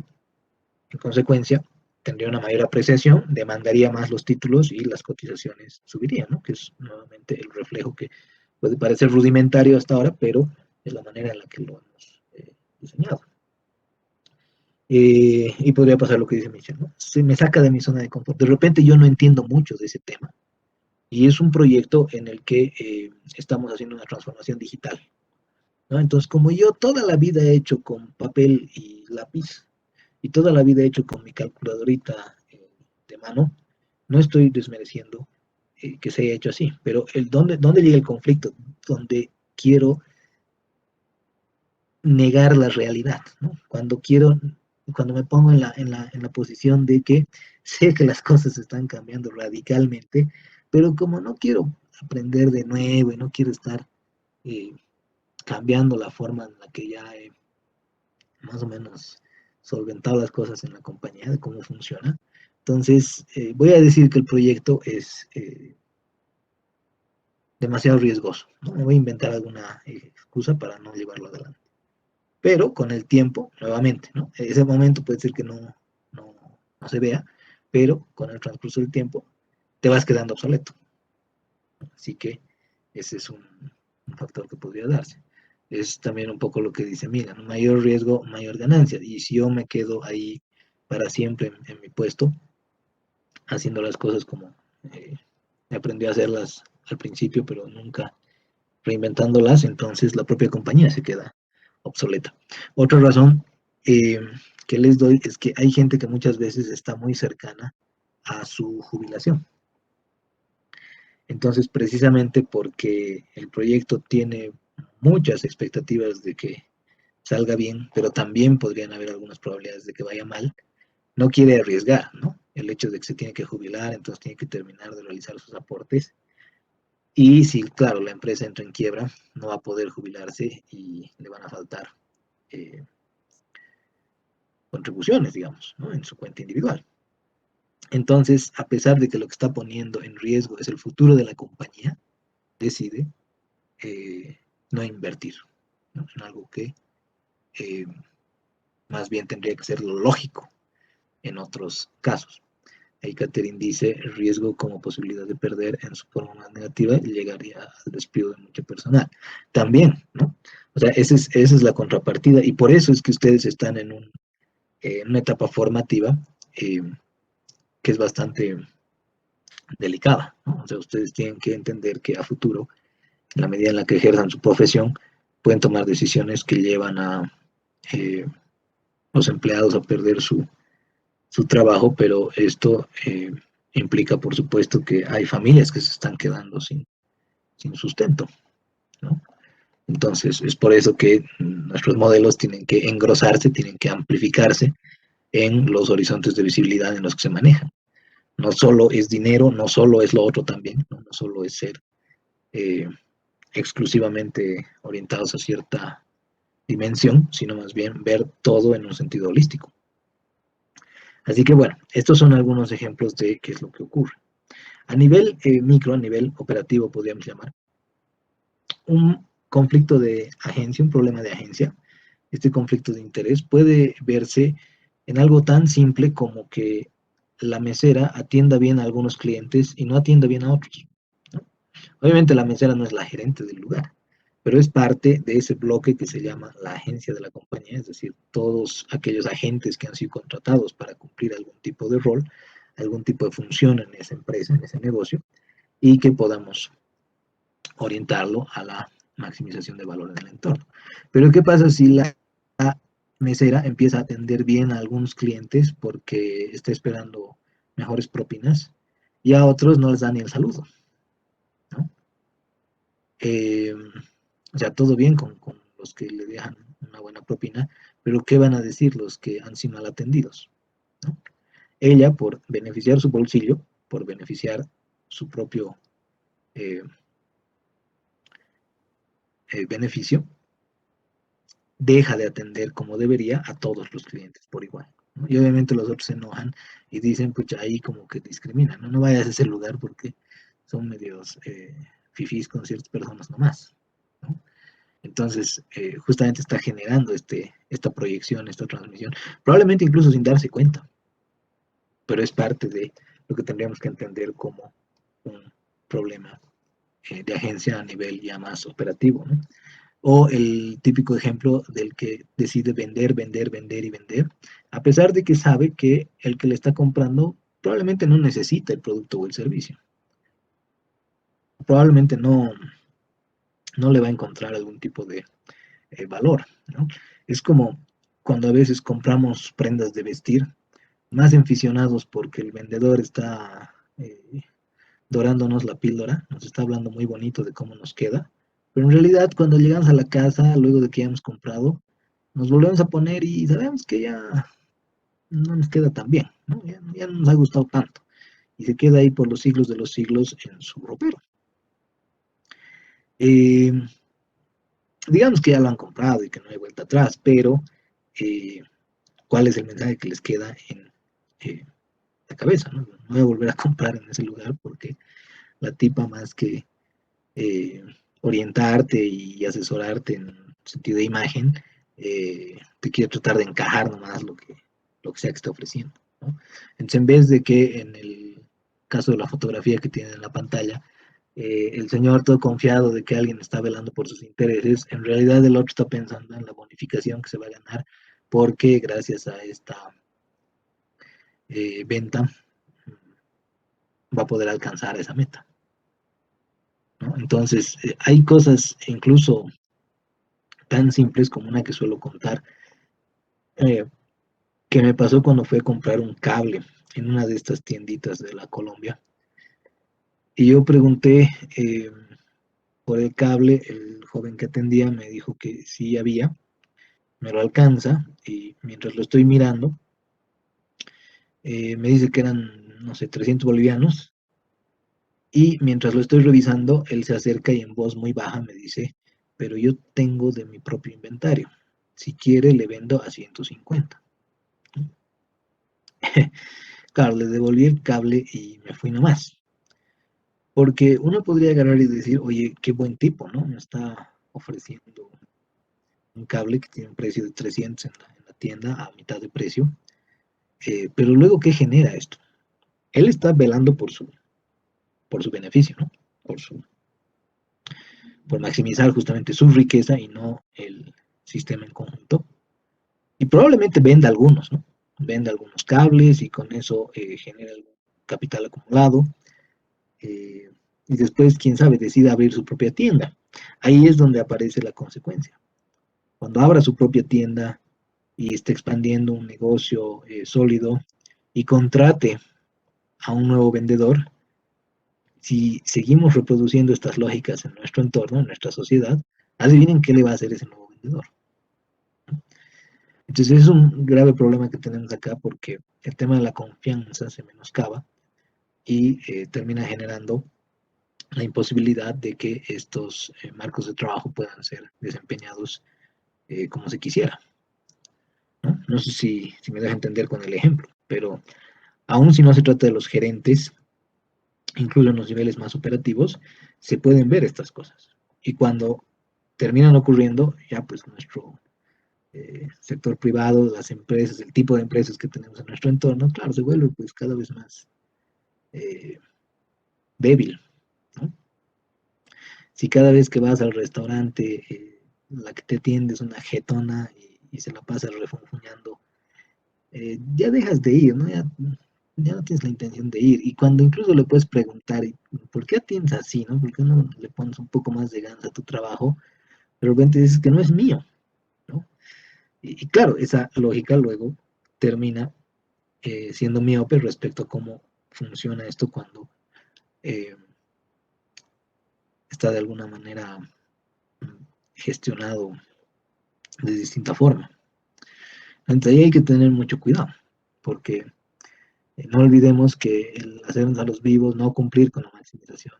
en consecuencia, tendría una mayor apreciación, demandaría más los títulos y las cotizaciones subirían, ¿no? Que es nuevamente el reflejo que puede parecer rudimentario hasta ahora, pero es la manera en la que lo hemos diseñado. Y podría pasar lo que dice Michel, ¿no? Se me saca de mi zona de confort. De repente yo no entiendo mucho de ese tema y es un proyecto en el que estamos haciendo una transformación digital, ¿no? Entonces, como yo toda la vida he hecho con papel y lápiz y toda la vida he hecho con mi calculadorita de mano, no estoy desmereciendo que se haya hecho así, pero ¿dónde llega el conflicto? Donde quiero negar la realidad, ¿no? Cuando me pongo en la posición de que sé que las cosas están cambiando radicalmente, pero como no quiero aprender de nuevo y no quiero estar eh, cambiando la forma en la que ya he más o menos solventado las cosas en la compañía, de cómo funciona, entonces voy a decir que el proyecto es demasiado riesgoso, ¿no? Me voy a inventar alguna excusa para no llevarlo adelante. Pero con el tiempo, nuevamente, ¿no? Ese momento puede ser que no, no se vea, pero con el transcurso del tiempo te vas quedando obsoleto. Así que ese es un factor que podría darse. es también un poco lo que dice, mira, ¿no? Mayor riesgo, mayor ganancia. Y si yo me quedo ahí para siempre en mi puesto, haciendo las cosas como eh, aprendí a hacerlas al principio, pero nunca reinventándolas, entonces la propia compañía se queda obsoleta. Otra razón eh, que les doy es que hay gente que muchas veces está muy cercana a su jubilación. Entonces, precisamente porque el proyecto tiene muchas expectativas de que salga bien, pero también podrían haber algunas probabilidades de que vaya mal, no quiere arriesgar, ¿no? El hecho de que se tiene que jubilar, entonces tiene que terminar de realizar sus aportes. Y si, claro, la empresa entra en quiebra, no va a poder jubilarse y le van a faltar eh, contribuciones, digamos, ¿no? En su cuenta individual. Entonces, a pesar de que lo que está poniendo en riesgo es el futuro de la compañía, decide eh, no invertir, ¿no? En algo que eh, más bien tendría que ser lo lógico en otros casos. Ahí Catherine dice, el riesgo como posibilidad de perder en su forma más negativa llegaría al despido de mucho personal. También, ¿no? O sea, esa es la contrapartida y por eso es que ustedes están en una etapa formativa eh, que es bastante delicada, ¿no? O sea, ustedes tienen que entender que a futuro, en la medida en la que ejerzan su profesión, pueden tomar decisiones que llevan a los empleados a perder su trabajo, pero esto implica, por supuesto, que hay familias que se están quedando sin sustento, ¿no? Entonces, es por eso que nuestros modelos tienen que engrosarse, tienen que amplificarse en los horizontes de visibilidad en los que se manejan. No solo es dinero, no solo es lo otro también, no, no solo es ser eh, exclusivamente orientados a cierta dimensión, sino más bien ver todo en un sentido holístico. Así que bueno, estos son algunos ejemplos de qué es lo que ocurre. A nivel micro, a nivel operativo, podríamos llamar, un conflicto de agencia, un problema de agencia, este conflicto de interés puede verse en algo tan simple como que la mesera atienda bien a algunos clientes y no atienda bien a otros, ¿no? Obviamente la mesera no es la gerente del lugar, pero es parte de ese bloque que se llama la agencia de la compañía, es decir, todos aquellos agentes que han sido contratados para cumplir algún tipo de rol, algún tipo de función en esa empresa, en ese negocio, y que podamos orientarlo a la maximización de valor en el entorno. Pero ¿qué pasa si la mesera empieza a atender bien a algunos clientes porque está esperando mejores propinas y a otros no les da ni el saludo, ¿no? Eh, o sea, todo bien con los que le dejan una buena propina, pero ¿qué van a decir los que han sido mal atendidos, ¿no? Ella, por beneficiar su bolsillo, por beneficiar su propio eh, beneficio, deja de atender como debería a todos los clientes por igual, ¿no? Y obviamente los otros se enojan y dicen, pues ahí como que discriminan, ¿no? No vayas a ese lugar porque son medios fifís con ciertas personas nomás, ¿no? Entonces, justamente está generando esta proyección, esta transmisión, probablemente incluso sin darse cuenta, pero es parte de lo que tendríamos que entender como un problema de agencia a nivel ya más operativo, ¿no? O el típico ejemplo del que decide vender, vender, vender y vender, a pesar de que sabe que el que le está comprando probablemente no necesita el producto o el servicio. Probablemente no le va a encontrar algún tipo de valor, ¿no? Es como cuando a veces compramos prendas de vestir, más aficionados porque el vendedor está dorándonos la píldora, nos está hablando muy bonito de cómo nos queda, pero en realidad cuando llegamos a la casa, luego de que ya hemos comprado, nos volvemos a poner y sabemos que ya no nos queda tan bien, ¿no? Ya no nos ha gustado tanto y se queda ahí por los siglos de los siglos en su ropero. Eh, digamos que ya lo han comprado y que no hay vuelta atrás, pero eh, ¿cuál es el mensaje que les queda en la cabeza? ¿No? No voy a volver a comprar en ese lugar porque la tipa más que eh, orientarte y asesorarte en sentido de imagen, te quiere tratar de encajar nomás lo que sea que esté ofreciendo, ¿no? Entonces, en vez de que en el caso de la fotografía que tienen en la pantalla, el señor todo confiado de que alguien está velando por sus intereses, en realidad el otro está pensando en la bonificación que se va a ganar porque gracias a esta venta va a poder alcanzar esa meta, ¿no? Entonces, hay cosas incluso tan simples como una que suelo contar, eh, que me pasó cuando fui a comprar un cable en una de estas tienditas de la Colombia. Y yo pregunté por el cable, el joven que atendía me dijo que sí había, me lo alcanza y mientras lo estoy mirando, me dice que eran, no sé, 300 bolivianos y mientras lo estoy revisando, él se acerca y en voz muy baja me dice, pero yo tengo de mi propio inventario, si quiere le vendo a 150. Claro, le devolví el cable y me fui nomás. Porque uno podría agarrar y decir, oye, qué buen tipo, ¿no? Me está ofreciendo un cable que tiene un precio de 300 en la tienda a mitad de precio. Pero luego, ¿qué genera esto? Él está velando por su beneficio, ¿no? Por, su, por maximizar justamente su riqueza y no el sistema en conjunto. Y probablemente venda algunos, ¿no? Venda algunos cables y con eso genera algún capital acumulado. eh, y después, quién sabe, decide abrir su propia tienda. Ahí es donde aparece la consecuencia. Cuando abra su propia tienda y esté expandiendo un negocio sólido y contrate a un nuevo vendedor, si seguimos reproduciendo estas lógicas en nuestro entorno, en nuestra sociedad, adivinen qué le va a hacer ese nuevo vendedor. Entonces es un grave problema que tenemos acá porque el tema de la confianza se menoscaba y termina generando la imposibilidad de que estos marcos de trabajo puedan ser desempeñados como se quisiera. ¿No? No sé si me deja entender con el ejemplo, pero aún si no se trata de los gerentes, incluso en los niveles más operativos, se pueden ver estas cosas. Y cuando terminan ocurriendo, ya pues nuestro sector privado, las empresas, el tipo de empresas que tenemos en nuestro entorno, claro, se vuelve pues cada vez más eh, débil, ¿no? Si cada vez que vas al restaurante, la que te atiende es una jetona y se la pasa refunfuñando, ya dejas de ir, ¿no? Ya no tienes la intención de ir. Y cuando incluso le puedes preguntar, ¿por qué atiendes así, no? ¿Por qué no le pones un poco más de ganas a tu trabajo? De repente dices que no es mío, ¿no? Y claro, esa lógica luego termina siendo miope respecto a cómo funciona esto cuando eh, está de alguna manera gestionado de distinta forma. Entonces ahí hay que tener mucho cuidado, porque no olvidemos que el hacernos a los vivos, no cumplir con la maximización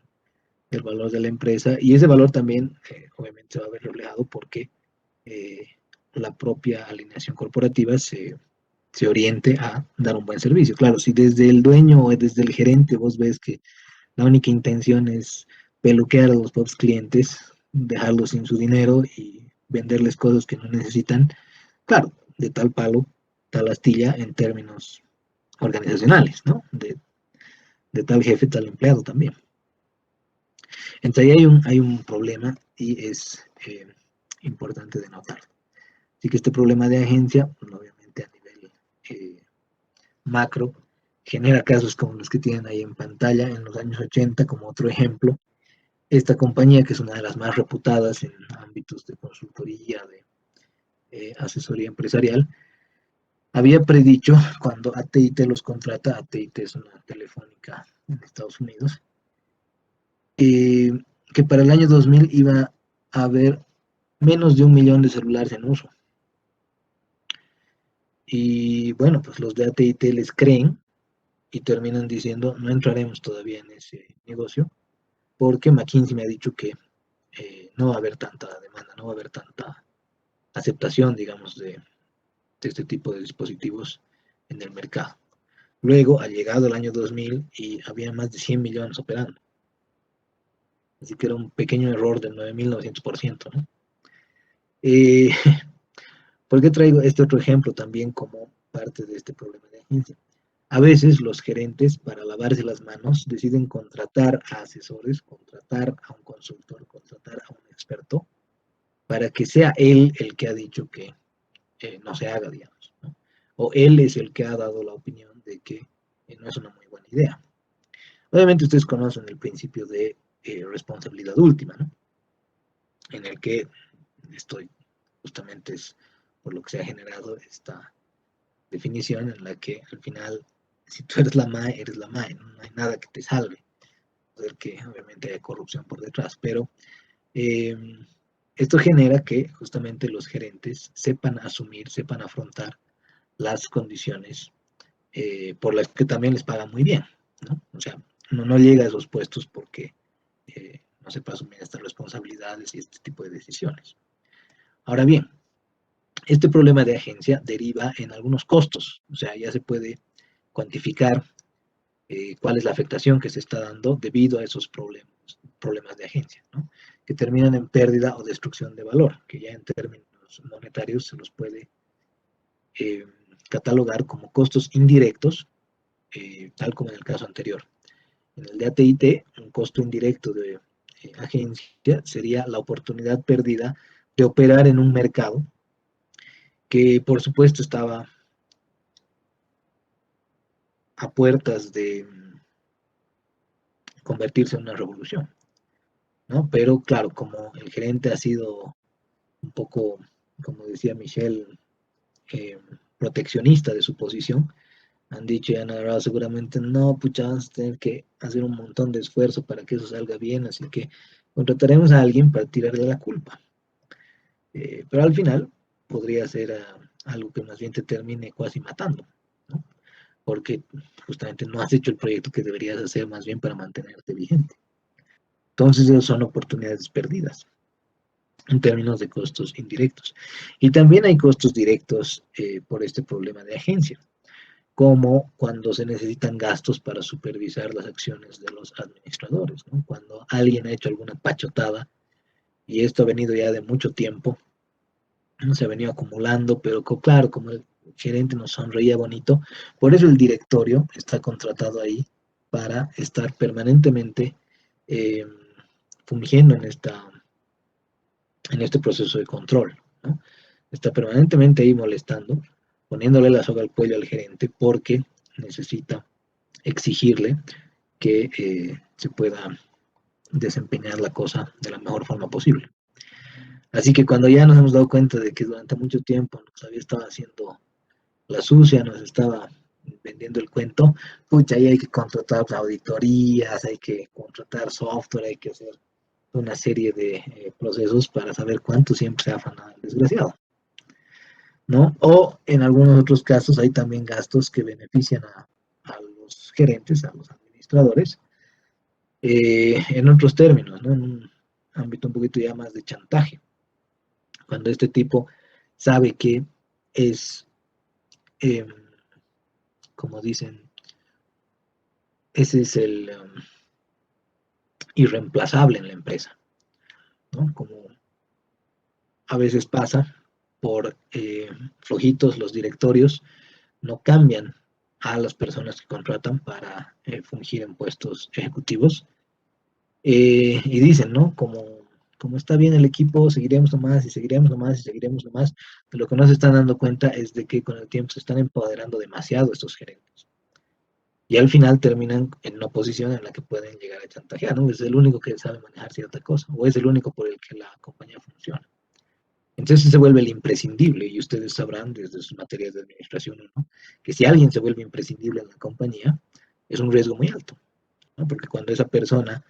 del valor de la empresa, y ese valor también obviamente se va a ver reflejado porque eh, la propia alineación corporativa se oriente a dar un buen servicio. Claro, si desde el dueño o desde el gerente vos ves que la única intención es peluquear a los propios clientes, dejarlos sin su dinero y venderles cosas que no necesitan, claro, de tal palo, tal astilla en términos organizacionales, ¿no? De tal jefe, tal empleado también. Entonces ahí hay un problema y es importante de notar. Así que este problema de agencia, pues, obviamente a nivel macro, genera casos como los que tienen ahí en pantalla en los años 80 como otro ejemplo. Esta compañía, que es una de las más reputadas en ámbitos de consultoría, de asesoría empresarial, había predicho cuando AT&T los contrata, AT&T es una telefónica en Estados Unidos, eh, que para el año 2000 iba a haber menos de 1 millón de celulares en uso. Y bueno, pues los de AT&T les creen y terminan diciendo, no entraremos todavía en ese negocio, porque McKinsey me ha dicho que no va a haber tanta demanda, no va a haber tanta aceptación, digamos, de este tipo de dispositivos en el mercado. Luego ha llegado el año 2000 y había más de 100 millones operando. Así que era un pequeño error del 9.900%, ¿no? Eh, ¿Por qué traigo este otro ejemplo también como parte de este problema de agencia? A veces los gerentes, para lavarse las manos, deciden contratar a asesores, contratar a un consultor, contratar a un experto, para que sea él el que ha dicho que no se haga, digamos, ¿no? O él es el que ha dado la opinión de que no es una muy buena idea. Obviamente ustedes conocen el principio de responsabilidad última, ¿no? En el que estoy, justamente es por lo que se ha generado esta definición en la que al final, si tú eres la MAE, eres la MAE, ¿no? No hay nada que te salve, poder que obviamente haya corrupción por detrás, pero eh, esto genera que justamente los gerentes sepan asumir, sepan afrontar las condiciones por las que también les pagan muy bien, ¿no? O sea, uno no llega a esos puestos porque no sepa asumir estas responsabilidades y este tipo de decisiones. Ahora bien, este problema de agencia deriva en algunos costos, o sea, ya se puede cuantificar cuál es la afectación que se está dando debido a esos problemas de agencia, ¿no? Que terminan en pérdida o destrucción de valor, que ya en términos monetarios se los puede eh, catalogar como costos indirectos, tal como en el caso anterior. En el de AT&T, un costo indirecto de agencia sería la oportunidad perdida de operar en un mercado que por supuesto estaba a puertas de convertirse en una revolución, ¿no? Pero claro, como el gerente ha sido un poco, como decía Michelle, eh, proteccionista de su posición, han dicho y han agarrado seguramente, no, pucha, vamos a tener que hacer un montón de esfuerzo para que eso salga bien, así que contrataremos a alguien para tirarle la culpa. Pero al final podría ser algo que más bien te termine casi matando, ¿no? Porque justamente no has hecho el proyecto que deberías hacer más bien para mantenerte vigente. Entonces, esas son oportunidades perdidas en términos de costos indirectos. Y también hay costos directos por este problema de agencia, como cuando se necesitan gastos para supervisar las acciones de los administradores, ¿no? Cuando alguien ha hecho alguna pachotada, y esto ha venido ya de mucho tiempo, no se ha venido acumulando, pero claro, como el gerente nos sonreía bonito, por eso el directorio está contratado ahí para estar permanentemente eh, fungiendo en este proceso de control, ¿no? Está permanentemente ahí molestando, poniéndole la soga al cuello al gerente porque necesita exigirle que se pueda desempeñar la cosa de la mejor forma posible. Así que cuando ya nos hemos dado cuenta de que durante mucho tiempo nos había estado haciendo la sucia, nos estaba vendiendo el cuento, pucha, ahí hay que contratar auditorías, hay que contratar software, hay que hacer una serie de procesos para saber cuánto siempre se ha afanado el desgraciado, ¿no? O en algunos otros casos hay también gastos que benefician a los gerentes, a los administradores, en otros términos, ¿no? En un ámbito un poquito ya más de chantaje, cuando este tipo sabe que es, eh, como dicen, ese es el irreemplazable en la empresa, ¿no? Como a veces pasa, por flojitos los directorios, no cambian a las personas que contratan para fungir en puestos ejecutivos y dicen, ¿no? Como está bien el equipo, seguiremos nomás y seguiremos nomás y seguiremos nomás. De lo que no se están dando cuenta es de que con el tiempo se están empoderando demasiado estos gerentes. Y al final terminan en una posición en la que pueden llegar a chantajear, ¿no? Es el único que sabe manejar cierta cosa, o es el único por el que la compañía funciona. Entonces se vuelve el imprescindible, y ustedes sabrán desde sus materias de administración, ¿no? Que si alguien se vuelve imprescindible en la compañía, es un riesgo muy alto, ¿no? Porque cuando esa persona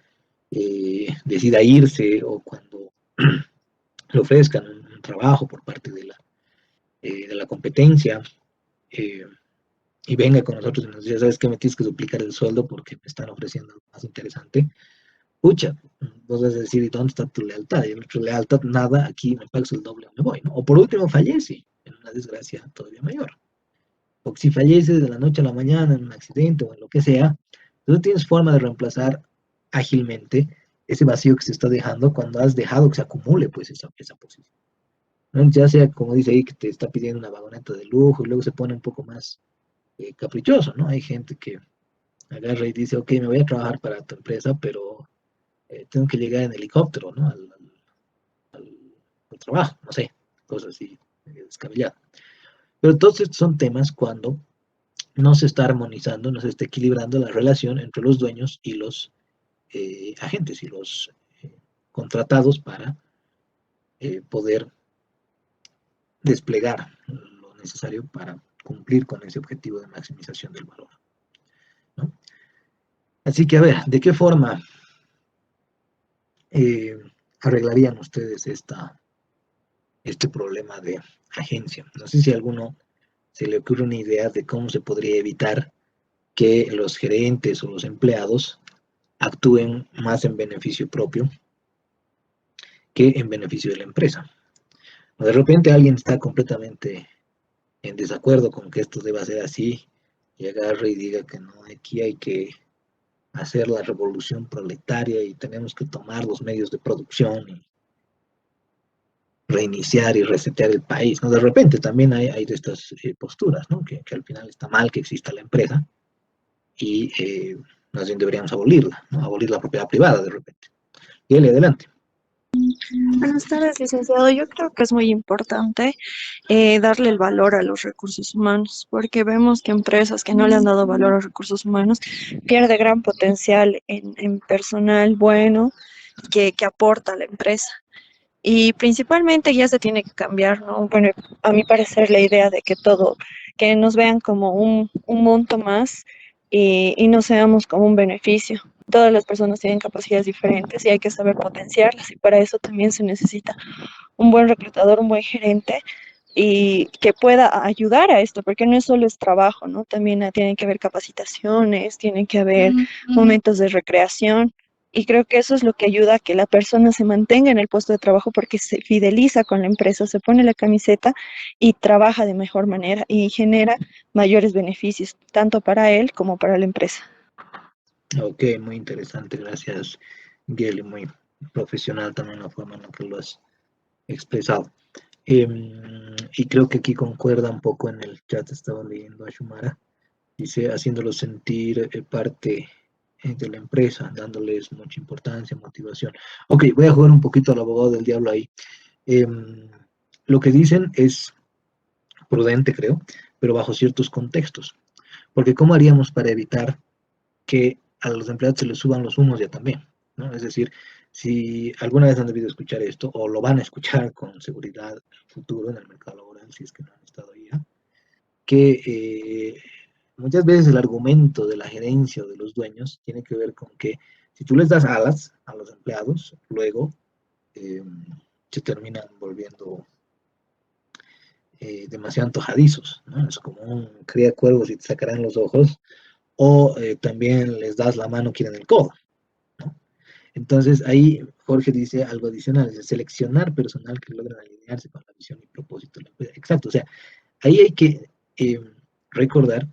decida irse o cuando le ofrezcan un trabajo por parte de la competencia eh, y venga con nosotros y nos dice, ¿sabes qué? Me tienes que duplicar el sueldo porque me están ofreciendo algo más interesante. Pucha, vos vas a decir, ¿y dónde está tu lealtad? Y nuestra lealtad, nada, aquí me pagas el doble o me voy, ¿no? O por último, fallece en una desgracia todavía mayor. Porque si falleces de la noche a la mañana en un accidente o en lo que sea, tú no tienes forma de reemplazar ágilmente ese vacío que se está dejando cuando has dejado que se acumule pues esa posición, ¿no? Ya sea como dice ahí que te está pidiendo una vagoneta de lujo y luego se pone un poco más caprichoso, ¿no? Hay gente que agarra y dice, ok, me voy a trabajar para tu empresa, pero tengo que llegar en helicóptero, ¿no? Al trabajo, no sé, cosas así, descabelladas. Pero entonces son temas cuando no se está armonizando, no se está equilibrando la relación entre los dueños y los agentes y los contratados para poder desplegar lo necesario para cumplir con ese objetivo de maximización del valor, ¿no? Así que, a ver, ¿de qué forma eh, arreglarían ustedes este problema de agencia? No sé si a alguno se le ocurre una idea de cómo se podría evitar que los gerentes o los empleados actúen más en beneficio propio que en beneficio de la empresa. O de repente alguien está completamente en desacuerdo con que esto deba ser así y agarre y diga que no, aquí hay que hacer la revolución proletaria y tenemos que tomar los medios de producción y reiniciar y resetear el país, ¿no? De repente también hay de estas posturas, ¿no? Que al final está mal que exista la empresa y más bien deberíamos abolirla, ¿no? Abolir la propiedad privada de repente. Y él adelante. Buenas tardes, licenciado. Yo creo que es muy importante darle el valor a los recursos humanos, porque vemos que empresas que no le han dado valor a los recursos humanos pierde gran potencial en personal bueno que aporta a la empresa. Y principalmente ya se tiene que cambiar, ¿no? Bueno, a mi parecer la idea de que todo, que nos vean como un monto más y no seamos como un beneficio. Todas las personas tienen capacidades diferentes y hay que saber potenciarlas y para eso también se necesita un buen reclutador, un buen gerente y que pueda ayudar a esto, porque no es solo es trabajo, ¿no? También tienen que haber capacitaciones, tienen que haber momentos de recreación. Y creo que eso es lo que ayuda a que la persona se mantenga en el puesto de trabajo porque se fideliza con la empresa, se pone la camiseta y trabaja de mejor manera y genera mayores beneficios, tanto para él como para la empresa. Ok, muy interesante, gracias, Geli, muy profesional también la forma en la que lo has expresado. Y creo que aquí concuerda un poco en el chat, estaba leyendo a Shumara, dice, haciéndolo sentir parte de la empresa, dándoles mucha importancia, motivación. Ok, voy a jugar un poquito al abogado del diablo ahí. Lo que dicen es prudente, creo, pero bajo ciertos contextos. Porque ¿cómo haríamos para evitar que a los empleados se les suban los humos ya también? ¿No? Es decir, si alguna vez han debido escuchar esto, o lo van a escuchar con seguridad en el futuro en el mercado laboral, si es que no han estado ahí ya, que muchas veces el argumento de la gerencia o de los dueños tiene que ver con que si tú les das alas a los empleados, luego eh, se terminan volviendo demasiado antojadizos, ¿no? Es como un cría cuervos y te sacarán los ojos, o también les das la mano, quieren el codo, ¿no? Entonces ahí Jorge dice algo adicional, es seleccionar personal que logran alinearse con la visión y propósito de la empresa. Exacto, o sea, ahí hay que recordar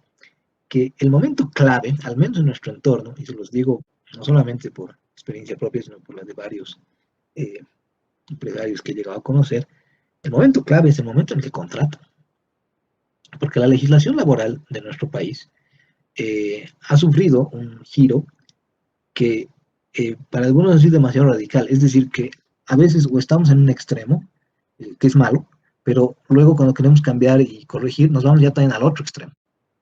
que el momento clave, al menos en nuestro entorno, y se los digo no solamente por experiencia propia, sino por la de varios eh, empresarios que he llegado a conocer, el momento clave es el momento en el que contratan. Porque la legislación laboral de nuestro país ha sufrido un giro que para algunos es demasiado radical. Es decir, que a veces o estamos en un extremo, que es malo, pero luego cuando queremos cambiar y corregir, nos vamos ya también al otro extremo,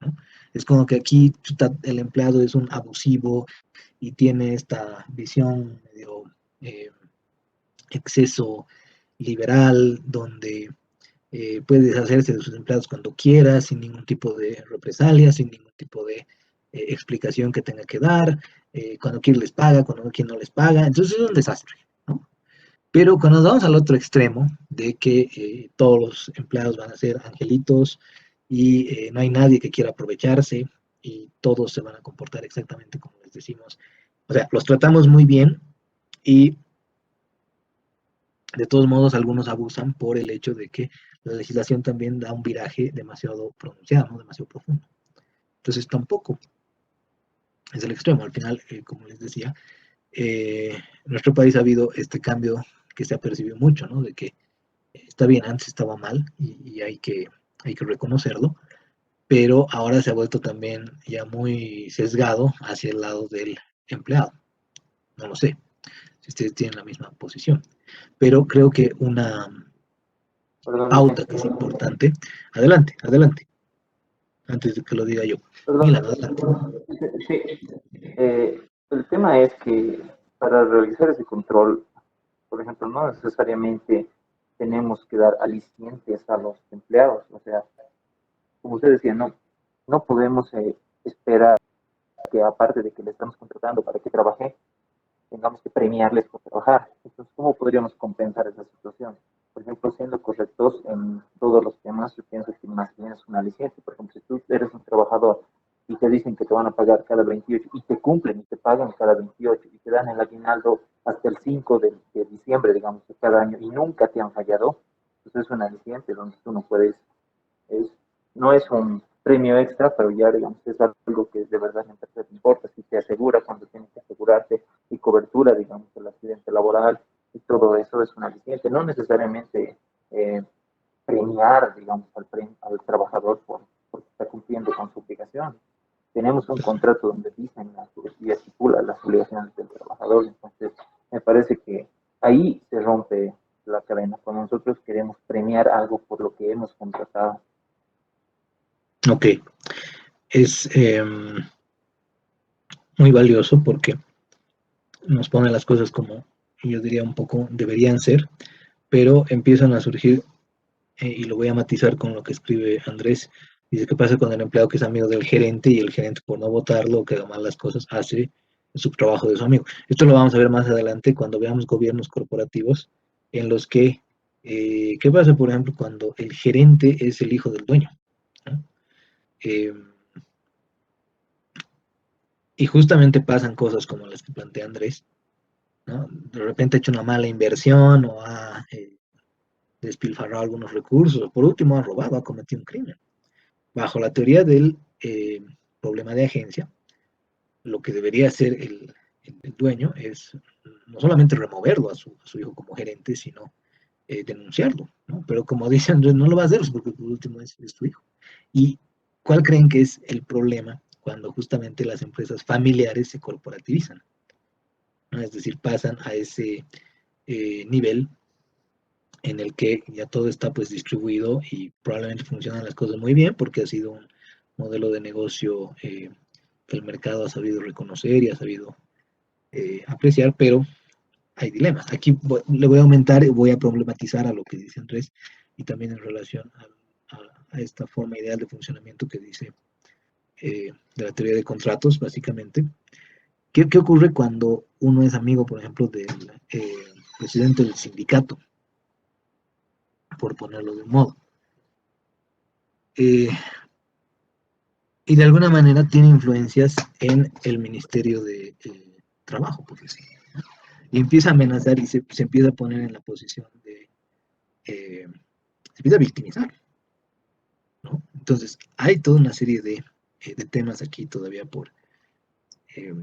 ¿no? Es como que aquí el empleado es un abusivo y tiene esta visión medio eh, exceso liberal, donde puede deshacerse de sus empleados cuando quiera, sin ningún tipo de represalia, sin ningún tipo de explicación que tenga que dar, cuando quiere les paga, cuando no quiere no les paga, entonces es un desastre, ¿no? Pero cuando nos vamos al otro extremo, de que todos los empleados van a ser angelitos y no hay nadie que quiera aprovecharse y todos se van a comportar exactamente como les decimos, o sea, los tratamos muy bien y de todos modos algunos abusan por el hecho de que la legislación también da un viraje demasiado pronunciado, ¿no? Demasiado profundo. Entonces tampoco es el extremo. Al final, como les decía, en nuestro país ha habido este cambio que se ha percibido mucho, ¿no? De que está bien, antes estaba mal y hay que reconocerlo, pero ahora se ha vuelto también ya muy sesgado hacia el lado del empleado. No lo sé si ustedes tienen la misma posición, pero creo que una Perdón, pauta que es importante. Adelante, adelante, antes de que lo diga yo. Milan, perdón. adelante. Sí, el tema es que para realizar ese control, por ejemplo, no necesariamente tenemos que dar alicientes a los empleados. O sea, como usted decía, no podemos esperar que aparte de que le estamos contratando para que trabaje, tengamos que premiarles por trabajar. Entonces, ¿cómo podríamos compensar esa situación? Por ejemplo, siendo correctos en todos los temas, yo pienso que más bien es una aliciente. Por ejemplo, si tú eres un trabajador y te dicen que te van a pagar cada 28 y te cumplen y te pagan cada 28 y te dan el aguinaldo hasta el 5 de diciembre, digamos, de cada año y nunca te han fallado, pues es una aliciente donde tú no puedes, es, no es un premio extra, pero ya digamos es algo que de verdad la empresa te importa, si te asegura cuando tienes que asegurarte y cobertura, digamos, del accidente laboral y todo eso es un aliciente, no necesariamente eh, premiar, digamos, al trabajador porque está cumpliendo con su obligación. Tenemos un contrato donde dicen y estipula las obligaciones del trabajador, entonces me parece que ahí se rompe la cadena, cuando nosotros queremos premiar algo por lo que hemos contratado. Ok, es muy valioso porque nos pone las cosas como yo diría un poco deberían ser, pero empiezan a surgir, y lo voy a matizar con lo que escribe Andrés, dice, ¿qué pasa con el empleado que es amigo del gerente y el gerente por no votarlo o que haga mal las cosas hace su trabajo de su amigo? Esto lo vamos a ver más adelante cuando veamos gobiernos corporativos en los que, ¿qué pasa, por ejemplo, cuando el gerente es el hijo del dueño? ¿No? Eh, y justamente pasan cosas como las que plantea Andrés, ¿no? De repente ha hecho una mala inversión o ha despilfarrado algunos recursos, o por último ha robado, ha cometido un crimen. Bajo la teoría del problema de agencia, lo que debería hacer el dueño es no solamente removerlo a su hijo como gerente, sino denunciarlo, ¿no? Pero como dice Andrés, no lo va a hacer porque por último es tu hijo. ¿Y cuál creen que es el problema cuando justamente las empresas familiares se corporativizan? ¿No? Es decir, pasan a ese nivel en el que ya todo está pues distribuido y probablemente funcionan las cosas muy bien porque ha sido un modelo de negocio que el mercado ha sabido reconocer y ha sabido apreciar, pero hay dilemas. Aquí le voy a aumentar y voy a problematizar a lo que dice Andrés y también en relación a esta forma ideal de funcionamiento que dice de la teoría de contratos, básicamente. ¿Qué ocurre cuando uno es amigo, por ejemplo, del presidente del sindicato, por ponerlo de un modo? Eh, y de alguna manera tiene influencias en el Ministerio de Trabajo, por decirlo. Y empieza a amenazar y se empieza a poner en la posición de, se empieza a victimizar, ¿no? Entonces, hay toda una serie de temas aquí todavía eh,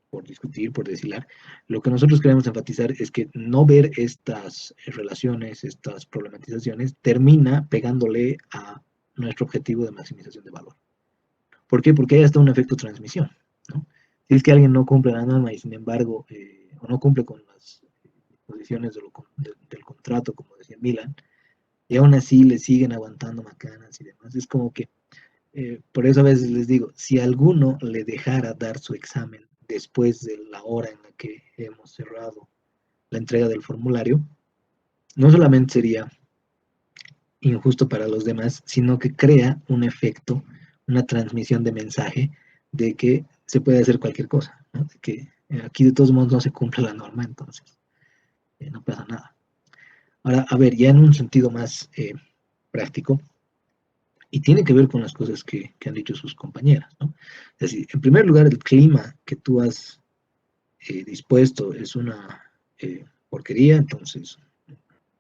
por discutir, por deshilar. Lo que nosotros queremos enfatizar es que no ver estas relaciones, estas problematizaciones, termina pegándole a nuestro objetivo de maximización de valor. ¿Por qué? Porque hay hasta un efecto transmisión, ¿no? Si es que alguien no cumple la norma y sin embargo, o no cumple con las condiciones del contrato, como decía Milan, y aún así le siguen aguantando macanas y demás, es como que, por eso a veces les digo, si alguno le dejara dar su examen después de la hora en la que hemos cerrado la entrega del formulario, no solamente sería injusto para los demás, sino que crea un efecto, una transmisión de mensaje de que se puede hacer cualquier cosa, ¿no? De que aquí de todos modos no se cumple la norma, entonces no pasa nada. Ahora, a ver, ya en un sentido más práctico, y tiene que ver con las cosas que han dicho sus compañeras, ¿no? Es decir, en primer lugar, el clima que tú has dispuesto es una porquería, entonces,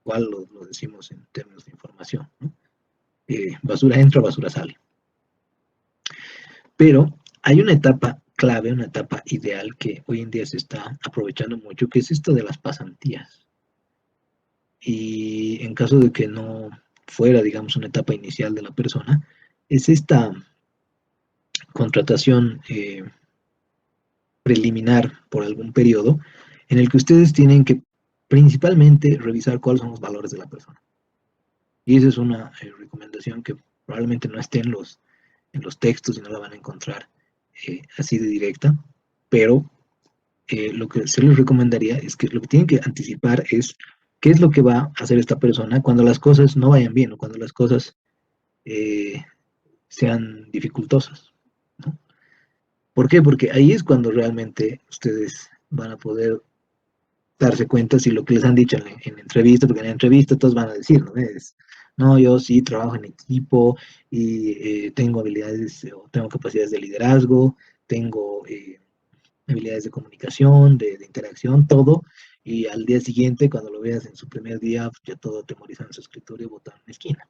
igual lo decimos en términos de información, ¿no? Basura entra, basura sale. Pero hay una etapa clave, una etapa ideal que hoy en día se está aprovechando mucho, que es esto de las pasantías. Y en caso de que no fuera, digamos, una etapa inicial de la persona, es esta contratación preliminar por algún periodo en el que ustedes tienen que principalmente revisar cuáles son los valores de la persona. Y esa es una recomendación que probablemente no esté en los textos y no la van a encontrar así de directa, pero lo que se les recomendaría es que lo que tienen que anticipar es qué es lo que va a hacer esta persona cuando las cosas no vayan bien o cuando las cosas sean dificultosas, ¿no? ¿Por qué? Porque ahí es cuando realmente ustedes van a poder darse cuenta si lo que les han dicho en entrevista, porque en la entrevista todos van a decir, ¿no? No, yo sí trabajo en equipo y tengo habilidades o tengo capacidades de liderazgo, tengo habilidades de comunicación, de interacción, todo, y al día siguiente, cuando lo veas en su primer día, ya todo atemorizado en su escritorio, botado en la esquina.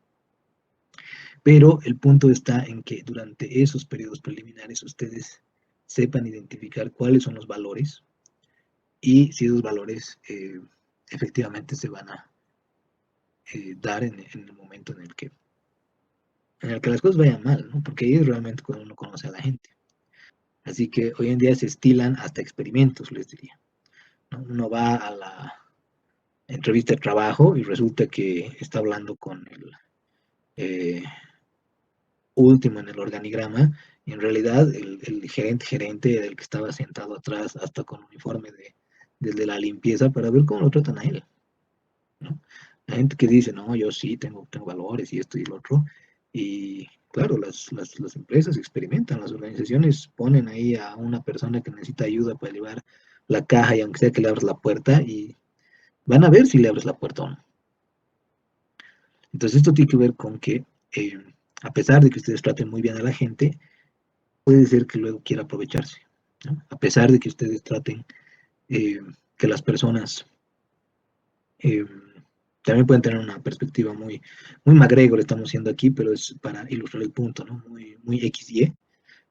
Pero el punto está en que durante esos periodos preliminares ustedes sepan identificar cuáles son los valores y si esos valores efectivamente se van a dar en el momento en el que las cosas vayan mal, ¿no? Porque ahí es realmente cuando uno conoce a la gente. Así que hoy en día se estilan hasta experimentos, les diría, ¿no? Uno va a la entrevista de trabajo y resulta que está hablando con el eh, último en el organigrama, y en realidad el gerente era el que estaba sentado atrás, hasta con uniforme de la limpieza, para ver cómo lo tratan a él, ¿no? La gente que dice, no, yo sí tengo valores y esto y lo otro, y claro, las empresas experimentan, las organizaciones ponen ahí a una persona que necesita ayuda para llevar la caja, y aunque sea que le abras la puerta, y van a ver si le abres la puerta o no. Entonces esto tiene que ver con que, a pesar de que ustedes traten muy bien a la gente, puede ser que luego quiera aprovecharse, ¿no? A pesar de que ustedes traten eh, que las personas eh, también pueden tener una perspectiva muy MacGregor, estamos siendo aquí, pero es para ilustrar el punto, ¿no? Muy XY,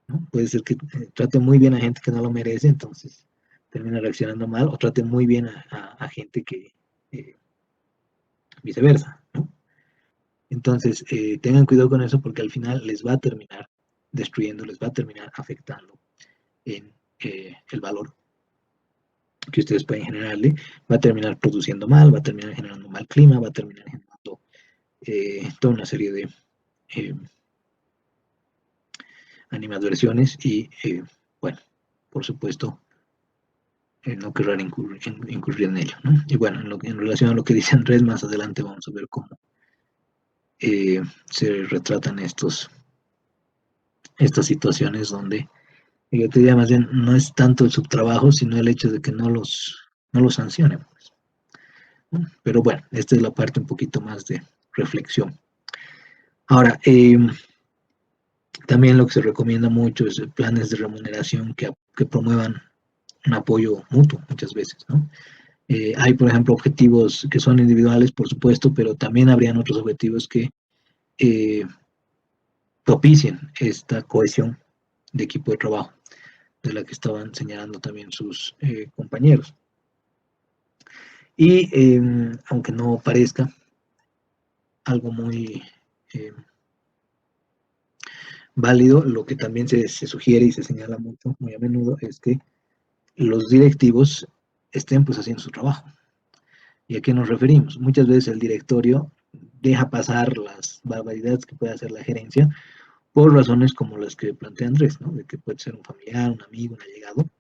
¿no? Puede ser que trate muy bien a gente que no lo merece, entonces termina reaccionando mal, o trate muy bien a gente que eh, viceversa, ¿no? Entonces, tengan cuidado con eso porque al final les va a terminar destruyendo, les va a terminar afectando en el valor que ustedes pueden generarle, va a terminar produciendo mal, va a terminar generando mal clima, va a terminar generando toda una serie de eh, animadversiones y, bueno, por supuesto, no querrán incurrir en ello, ¿no? Y bueno, en relación a lo que dice Andrés, más adelante vamos a ver cómo se retratan estas situaciones donde yo te diría más bien, no es tanto el subtrabajo, sino el hecho de que no los sancionen, pues, ¿no? Pero bueno, esta es la parte un poquito más de reflexión. Ahora, también lo que se recomienda mucho es planes de remuneración que promuevan un apoyo mutuo muchas veces, ¿no? Hay, por ejemplo, objetivos que son individuales, por supuesto, pero también habrían otros objetivos que eh, propicien esta cohesión de equipo de trabajo, de la que estaban señalando también sus compañeros. Y aunque no parezca algo muy válido, lo que también se sugiere y se señala mucho, muy a menudo, es que los directivos estén pues haciendo su trabajo. ¿Y a qué nos referimos? Muchas veces el directorio deja pasar las barbaridades que puede hacer la gerencia por razones como las que plantea Andrés, ¿no? De que puede ser un familiar, un amigo, un allegado,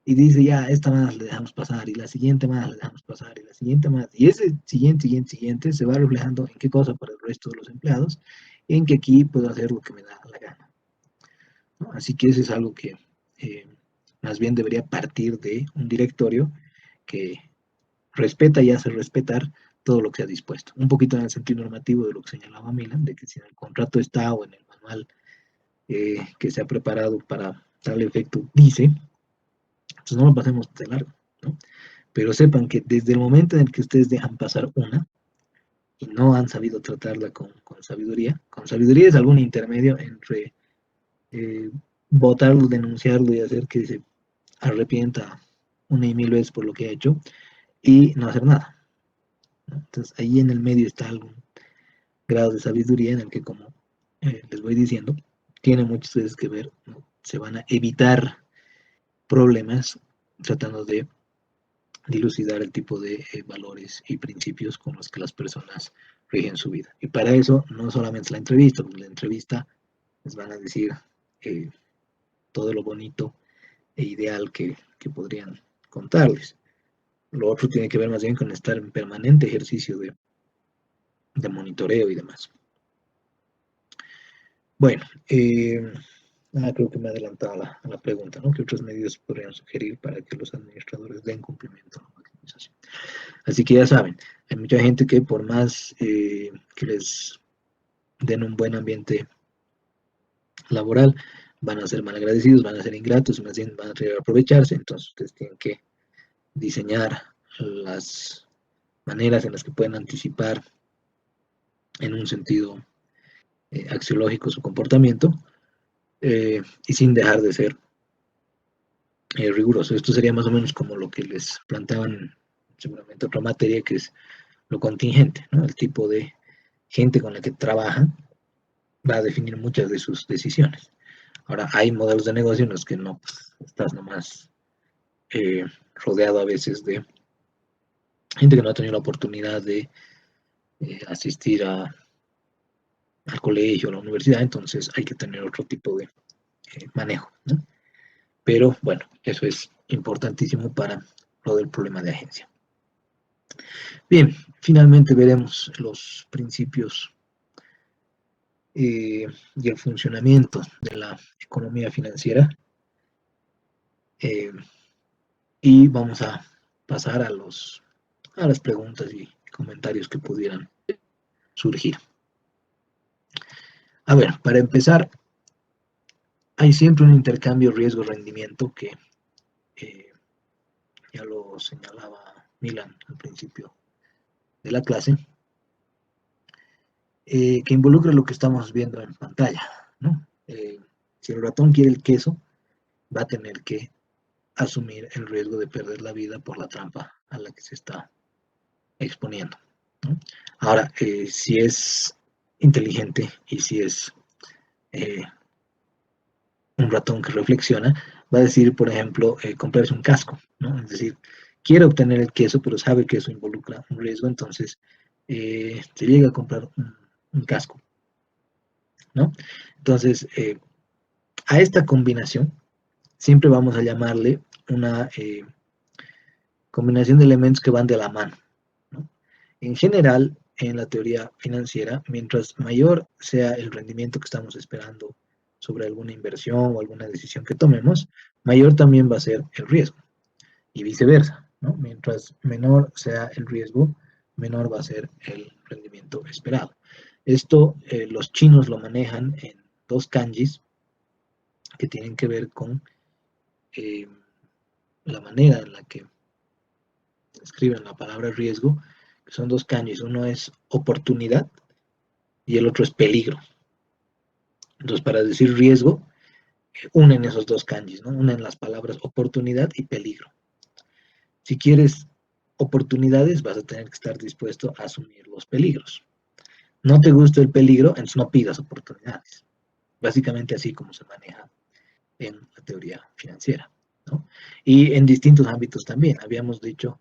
y dice, ya, esta más le dejamos pasar, y la siguiente más le dejamos pasar, y la siguiente más, y ese siguiente se va reflejando en qué cosa para el resto de los empleados, en que aquí puedo hacer lo que me da la gana, ¿no? Así que eso es algo que eh, más bien debería partir de un directorio que respeta y hace respetar todo lo que se ha dispuesto. Un poquito en el sentido normativo de lo que señalaba Milan, de que si en el contrato está o en el manual que se ha preparado para tal efecto dice, entonces no lo pasemos de largo, ¿no? Pero sepan que desde el momento en el que ustedes dejan pasar una y no han sabido tratarla con sabiduría es algún intermedio entre eh, votarlo, denunciarlo y hacer que se arrepienta una y mil veces por lo que ha hecho y no hacer nada, ¿no? Entonces ahí en el medio está algún grado de sabiduría en el que como les voy diciendo, tiene muchas veces que ver, ¿no? Se van a evitar problemas tratando de dilucidar el tipo de valores y principios con los que las personas rigen su vida. Y para eso no solamente es la entrevista, porque la entrevista les van a decir eh, todo lo bonito e ideal que podrían contarles. Lo otro tiene que ver más bien con estar en permanente ejercicio de monitoreo y demás. Bueno, creo que me he adelantado a la pregunta, ¿no? ¿Qué otros medios podrían sugerir para que los administradores den cumplimiento a la maximización? Así que ya saben, hay mucha gente que por más que les den un buen ambiente laboral, van a ser malagradecidos, van a ser ingratos, más bien van a querer aprovecharse, entonces ustedes tienen que diseñar las maneras en las que pueden anticipar en un sentido axiológico su comportamiento y sin dejar de ser riguroso. Esto sería más o menos como lo que les planteaban seguramente otra materia, que es lo contingente, ¿no? El tipo de gente con la que trabajan va a definir muchas de sus decisiones. Ahora, hay modelos de negocio en los que no, pues, estás nomás rodeado a veces de gente que no ha tenido la oportunidad de asistir al colegio, a la universidad, entonces hay que tener otro tipo de manejo, ¿no? Pero bueno, eso es importantísimo para lo del problema de agencia. Bien, finalmente veremos los principios y el funcionamiento de la economía financiera y vamos a pasar a las preguntas y comentarios que pudieran surgir. A ver, para empezar, hay siempre un intercambio riesgo-rendimiento que ya lo señalaba Milan al principio de la clase, que involucra lo que estamos viendo en pantalla, ¿no? Si el ratón quiere el queso, va a tener que asumir el riesgo de perder la vida por la trampa a la que se está exponiendo, ¿no? Ahora, si es inteligente y si es un ratón que reflexiona, va a decir, por ejemplo, comprarse un casco, ¿no? Es decir, quiere obtener el queso, pero sabe que eso involucra un riesgo, entonces se llega a comprar un casco, ¿no? Entonces, a esta combinación siempre vamos a llamarle una combinación de elementos que van de la mano, ¿no? En general, en la teoría financiera, mientras mayor sea el rendimiento que estamos esperando sobre alguna inversión o alguna decisión que tomemos, mayor también va a ser el riesgo y viceversa, ¿no? Mientras menor sea el riesgo, menor va a ser el rendimiento esperado. Esto los chinos lo manejan en dos kanjis que tienen que ver con la manera en la que escriben la palabra riesgo, que son dos kanjis, uno es oportunidad y el otro es peligro. Entonces, para decir riesgo, unen esos dos kanjis, ¿no? Unen las palabras oportunidad y peligro. Si quieres oportunidades, vas a tener que estar dispuesto a asumir los peligros. No te gusta el peligro, entonces no pidas oportunidades. Básicamente así como se maneja en la teoría financiera, ¿no? Y en distintos ámbitos también. Habíamos dicho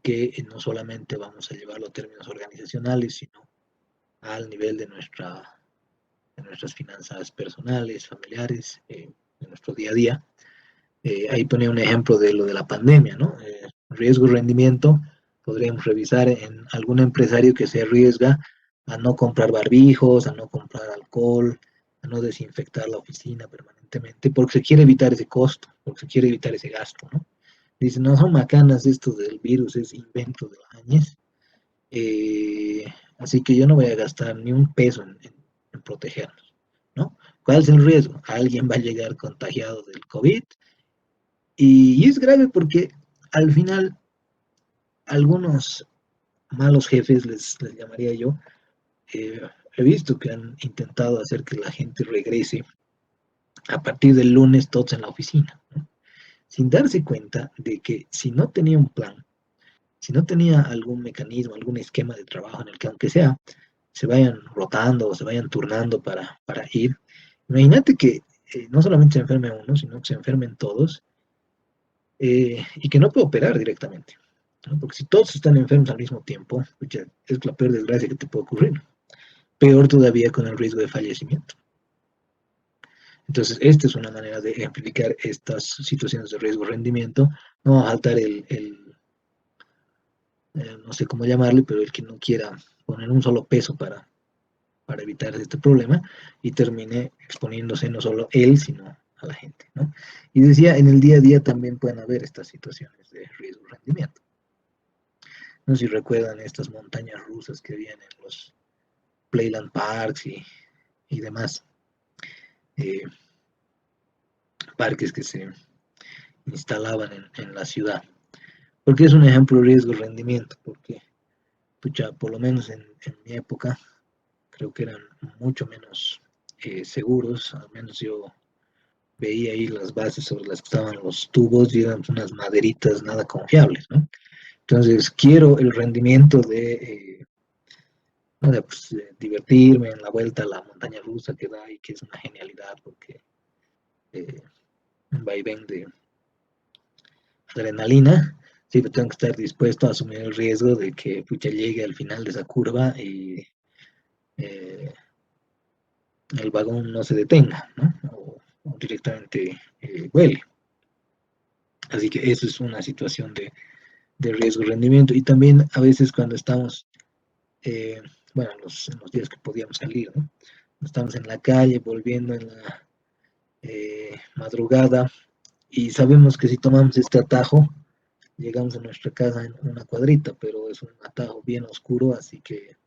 que no solamente vamos a llevarlo a términos organizacionales, sino al nivel de nuestras finanzas personales, familiares, de nuestro día a día. Ahí ponía un ejemplo de lo de la pandemia, ¿no? Riesgo y rendimiento, podríamos revisar en algún empresario que se arriesga a no comprar barbijos, a no comprar alcohol, a no desinfectar la oficina permanentemente, porque se quiere evitar ese costo, porque se quiere evitar ese gasto, ¿no? Dicen, no son macanas esto del virus, es invento de la Áñez, así que yo no voy a gastar ni un peso en protegernos, ¿no? ¿Cuál es el riesgo? Alguien va a llegar contagiado del COVID y es grave porque al final algunos malos jefes, les llamaría yo, he visto que han intentado hacer que la gente regrese a partir del lunes todos en la oficina, ¿no? Sin darse cuenta de que si no tenía un plan, si no tenía algún mecanismo, algún esquema de trabajo en el que aunque sea se vayan rotando o se vayan turnando para ir. Imagínate que no solamente se enferme uno, sino que se enfermen todos y que no puede operar directamente, ¿no? Porque si todos están enfermos al mismo tiempo, pucha, es la peor desgracia que te puede ocurrir. Peor todavía con el riesgo de fallecimiento. Entonces, esta es una manera de ejemplificar estas situaciones de riesgo-rendimiento. No va a faltar no sé cómo llamarle, pero el que no quiera poner un solo peso para evitar este problema y termine exponiéndose no solo él, sino a la gente, ¿no? Y decía, en el día a día también pueden haber estas situaciones de riesgo-rendimiento. No sé si recuerdan estas montañas rusas que habían en los Playland Parks y demás eh, parques que se instalaban en la ciudad. Porque es un ejemplo de riesgo-rendimiento, porque pucha, por lo menos en mi época creo que eran mucho menos seguros, al menos yo veía ahí las bases sobre las que estaban los tubos y eran unas maderitas nada confiables, ¿no? Entonces quiero el rendimiento no, de pues, divertirme en la vuelta a la montaña rusa que da y que es una genialidad porque un vaivén de adrenalina, sí, pero tengo que estar dispuesto a asumir el riesgo de que pucha, llegue al final de esa curva y eh, el vagón no se detenga, ¿no? O directamente vuele. Así que eso es una situación de riesgo-rendimiento. Y también a veces cuando estamos, eh, bueno, en los días que podíamos salir, ¿no? Estamos en la calle, volviendo en la madrugada, y sabemos que si tomamos este atajo, llegamos a nuestra casa en una cuadrita, pero es un atajo bien oscuro, así que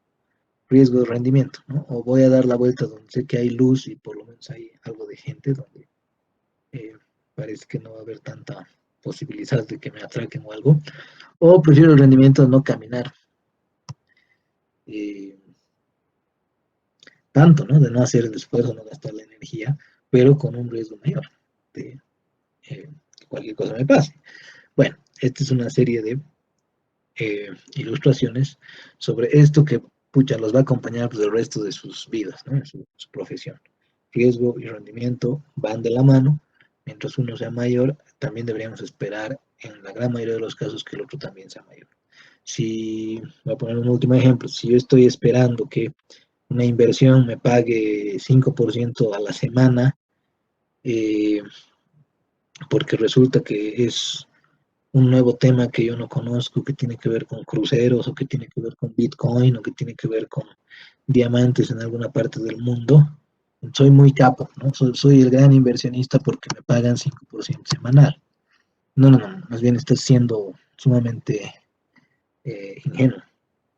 riesgo de rendimiento, ¿no? O voy a dar la vuelta donde sé que hay luz y por lo menos hay algo de gente, donde eh, parece que no va a haber tanta posibilidad de que me atraquen o algo. O prefiero el rendimiento de no caminar eh, tanto, ¿no? De no hacer el esfuerzo, no gastar la energía, pero con un riesgo mayor de que cualquier cosa me pase. Bueno, esta es una serie de ilustraciones sobre esto que, pucha, los va a acompañar pues, el resto de sus vidas, ¿no? En su profesión. Riesgo y rendimiento van de la mano. Mientras uno sea mayor, también deberíamos esperar, en la gran mayoría de los casos, que el otro también sea mayor. Si, voy a poner un último ejemplo, si yo estoy esperando que una inversión me pague 5% a la semana, eh, porque resulta que es un nuevo tema que yo no conozco, que tiene que ver con cruceros, o que tiene que ver con Bitcoin, o que tiene que ver con diamantes en alguna parte del mundo. Soy muy capo, ¿no? Soy el gran inversionista porque me pagan 5% semanal. No, no, no, más bien estás siendo sumamente ingenuo,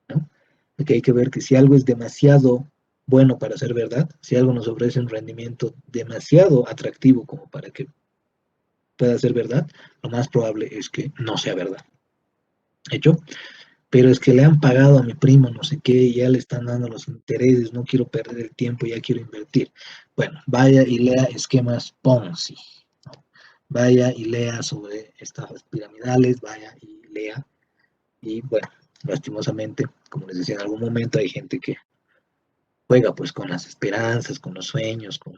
¿no? Porque hay que ver que si algo es demasiado bueno para ser verdad, si algo nos ofrece un rendimiento demasiado atractivo como para que pueda ser verdad, lo más probable es que no sea verdad. ¿Hecho? Pero es que le han pagado a mi primo no sé qué, y ya le están dando los intereses, no quiero perder el tiempo, ya quiero invertir. Bueno, vaya y lea esquemas Ponzi, ¿no? Vaya y lea sobre estafas piramidales, vaya y lea. Y bueno, lastimosamente, como les decía en algún momento, hay gente que juega pues con las esperanzas, con los sueños, con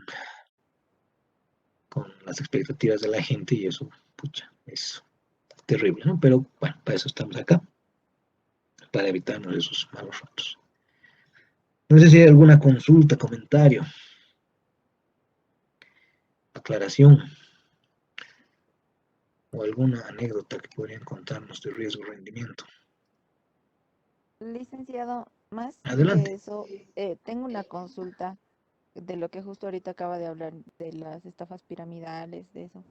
las expectativas de la gente y eso, pucha, es terrible, ¿no? Pero bueno, para eso estamos acá, para evitarnos esos malos ratos. No sé si hay alguna consulta, comentario, aclaración o alguna anécdota que podrían contarnos de riesgo-rendimiento. Licenciado, más Adelante. que eso, tengo una consulta de lo que justo ahorita acaba de hablar, de las estafas piramidales, de eso.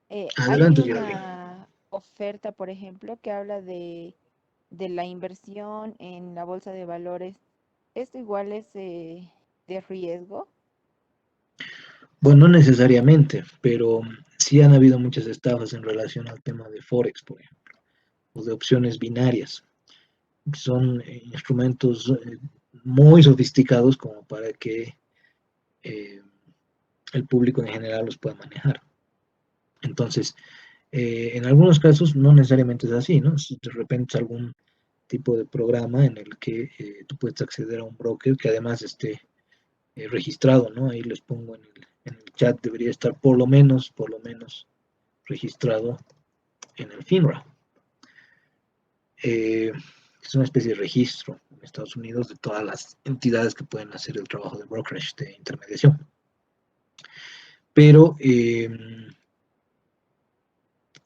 Hay Adelante, Geraldine. una oferta, por ejemplo, que habla de la inversión en la bolsa de valores. ¿Esto igual es de riesgo? Bueno, no necesariamente, pero sí han habido muchas estafas en relación al tema de Forex, por ejemplo, o de opciones binarias. Son instrumentos muy sofisticados como para que eh, el público en general los pueda manejar. Entonces, en algunos casos no necesariamente es así, ¿no? Si de repente algún tipo de programa en el que tú puedes acceder a un broker que además esté registrado, ¿no? Ahí les pongo en el chat, debería estar por lo menos registrado en el FINRA. Es una especie de registro en Estados Unidos de todas las entidades que pueden hacer el trabajo de brokerage, de intermediación. Pero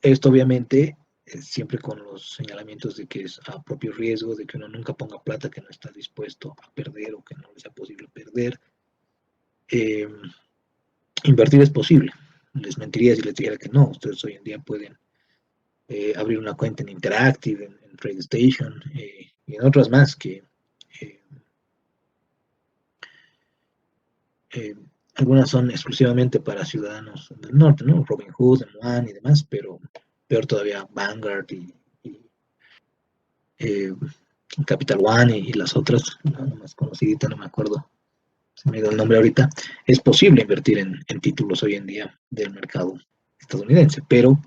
esto obviamente siempre con los señalamientos de que es a propio riesgo, de que uno nunca ponga plata que no está dispuesto a perder o que no le sea posible perder. Invertir es posible. Les mentiría si les dijera que no. Ustedes hoy en día pueden abrir una cuenta en Interactive, en TradeStation y en otras más que eh, eh, algunas son exclusivamente para ciudadanos del norte, ¿no? Robinhood, M1 y demás, pero peor todavía Vanguard y Capital One y las otras, la más conocidita, no me acuerdo, se me ha ido el nombre ahorita. Es posible invertir en títulos hoy en día del mercado estadounidense, pero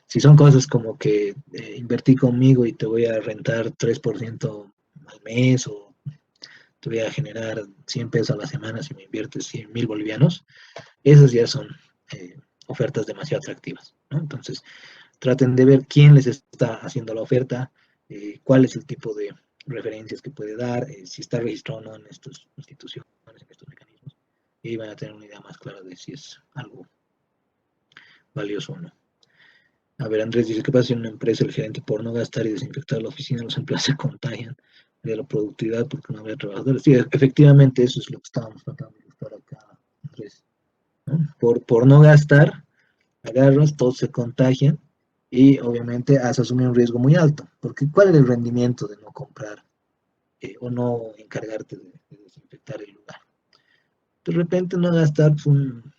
si son cosas como que invertí conmigo y te voy a rentar 3% al mes o te voy a generar 100 pesos a la semana si me inviertes 100,000 bolivianos, esas ya son ofertas demasiado atractivas, ¿no? Entonces, traten de ver quién les está haciendo la oferta, cuál es el tipo de referencias que puede dar, si está registrado o no en estas instituciones, en estos mecanismos, y ahí van a tener una idea más clara de si es algo valioso o no. A ver, Andrés dice, ¿qué pasa si en una empresa el gerente por no gastar y desinfectar la oficina, los empleados se contagian de la productividad porque no había trabajadores? Sí, efectivamente eso es lo que estábamos tratando de ilustrar acá, Andrés, ¿no? Por no gastar, agarras, todos se contagian y obviamente has asumido un riesgo muy alto, porque ¿cuál es el rendimiento de no comprar o no encargarte de desinfectar el lugar? De repente no gastar pues, un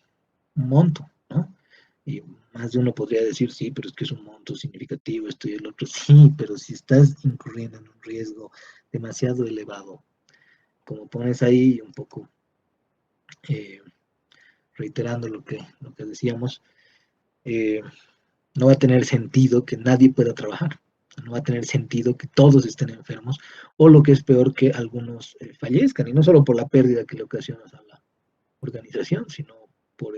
monto, ¿no? Y más de uno podría decir, sí, pero es que es un monto significativo, esto y el otro, sí, pero si estás incurriendo en un riesgo demasiado elevado, como pones ahí un poco eh, reiterando lo que decíamos, eh, no va a tener sentido que nadie pueda trabajar, no va a tener sentido que todos estén enfermos, o lo que es peor, que algunos fallezcan, y no solo por la pérdida que le ocasionas a la organización, sino por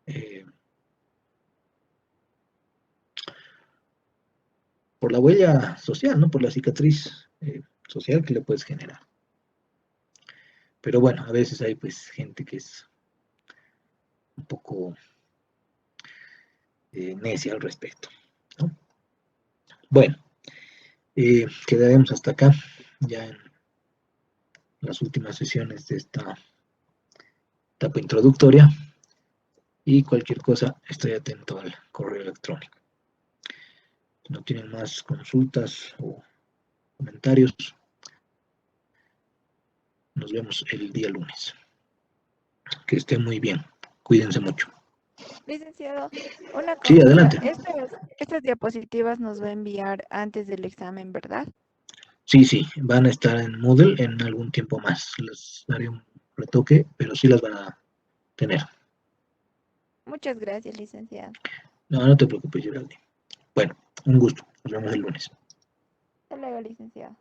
eh, por la huella social, ¿no? Por la cicatriz social que le puedes generar. Pero bueno, a veces hay pues gente que es un poco necia al respecto, ¿no? Bueno, quedaremos hasta acá, ya en las últimas sesiones de esta etapa introductoria, y cualquier cosa estoy atento al correo electrónico. Si no tienen más consultas o comentarios, nos vemos el día lunes. Que estén muy bien. Cuídense mucho. Licenciado, una Sí, consulta. adelante. Estas diapositivas nos va a enviar antes del examen, ¿verdad? Sí, sí, van a estar en Moodle en algún tiempo más. Les daré un retoque, pero sí las van a tener. Muchas gracias, licenciado. No, no te preocupes, Geraldine. Bueno, un gusto. Nos vemos el lunes. Hasta luego, licenciado.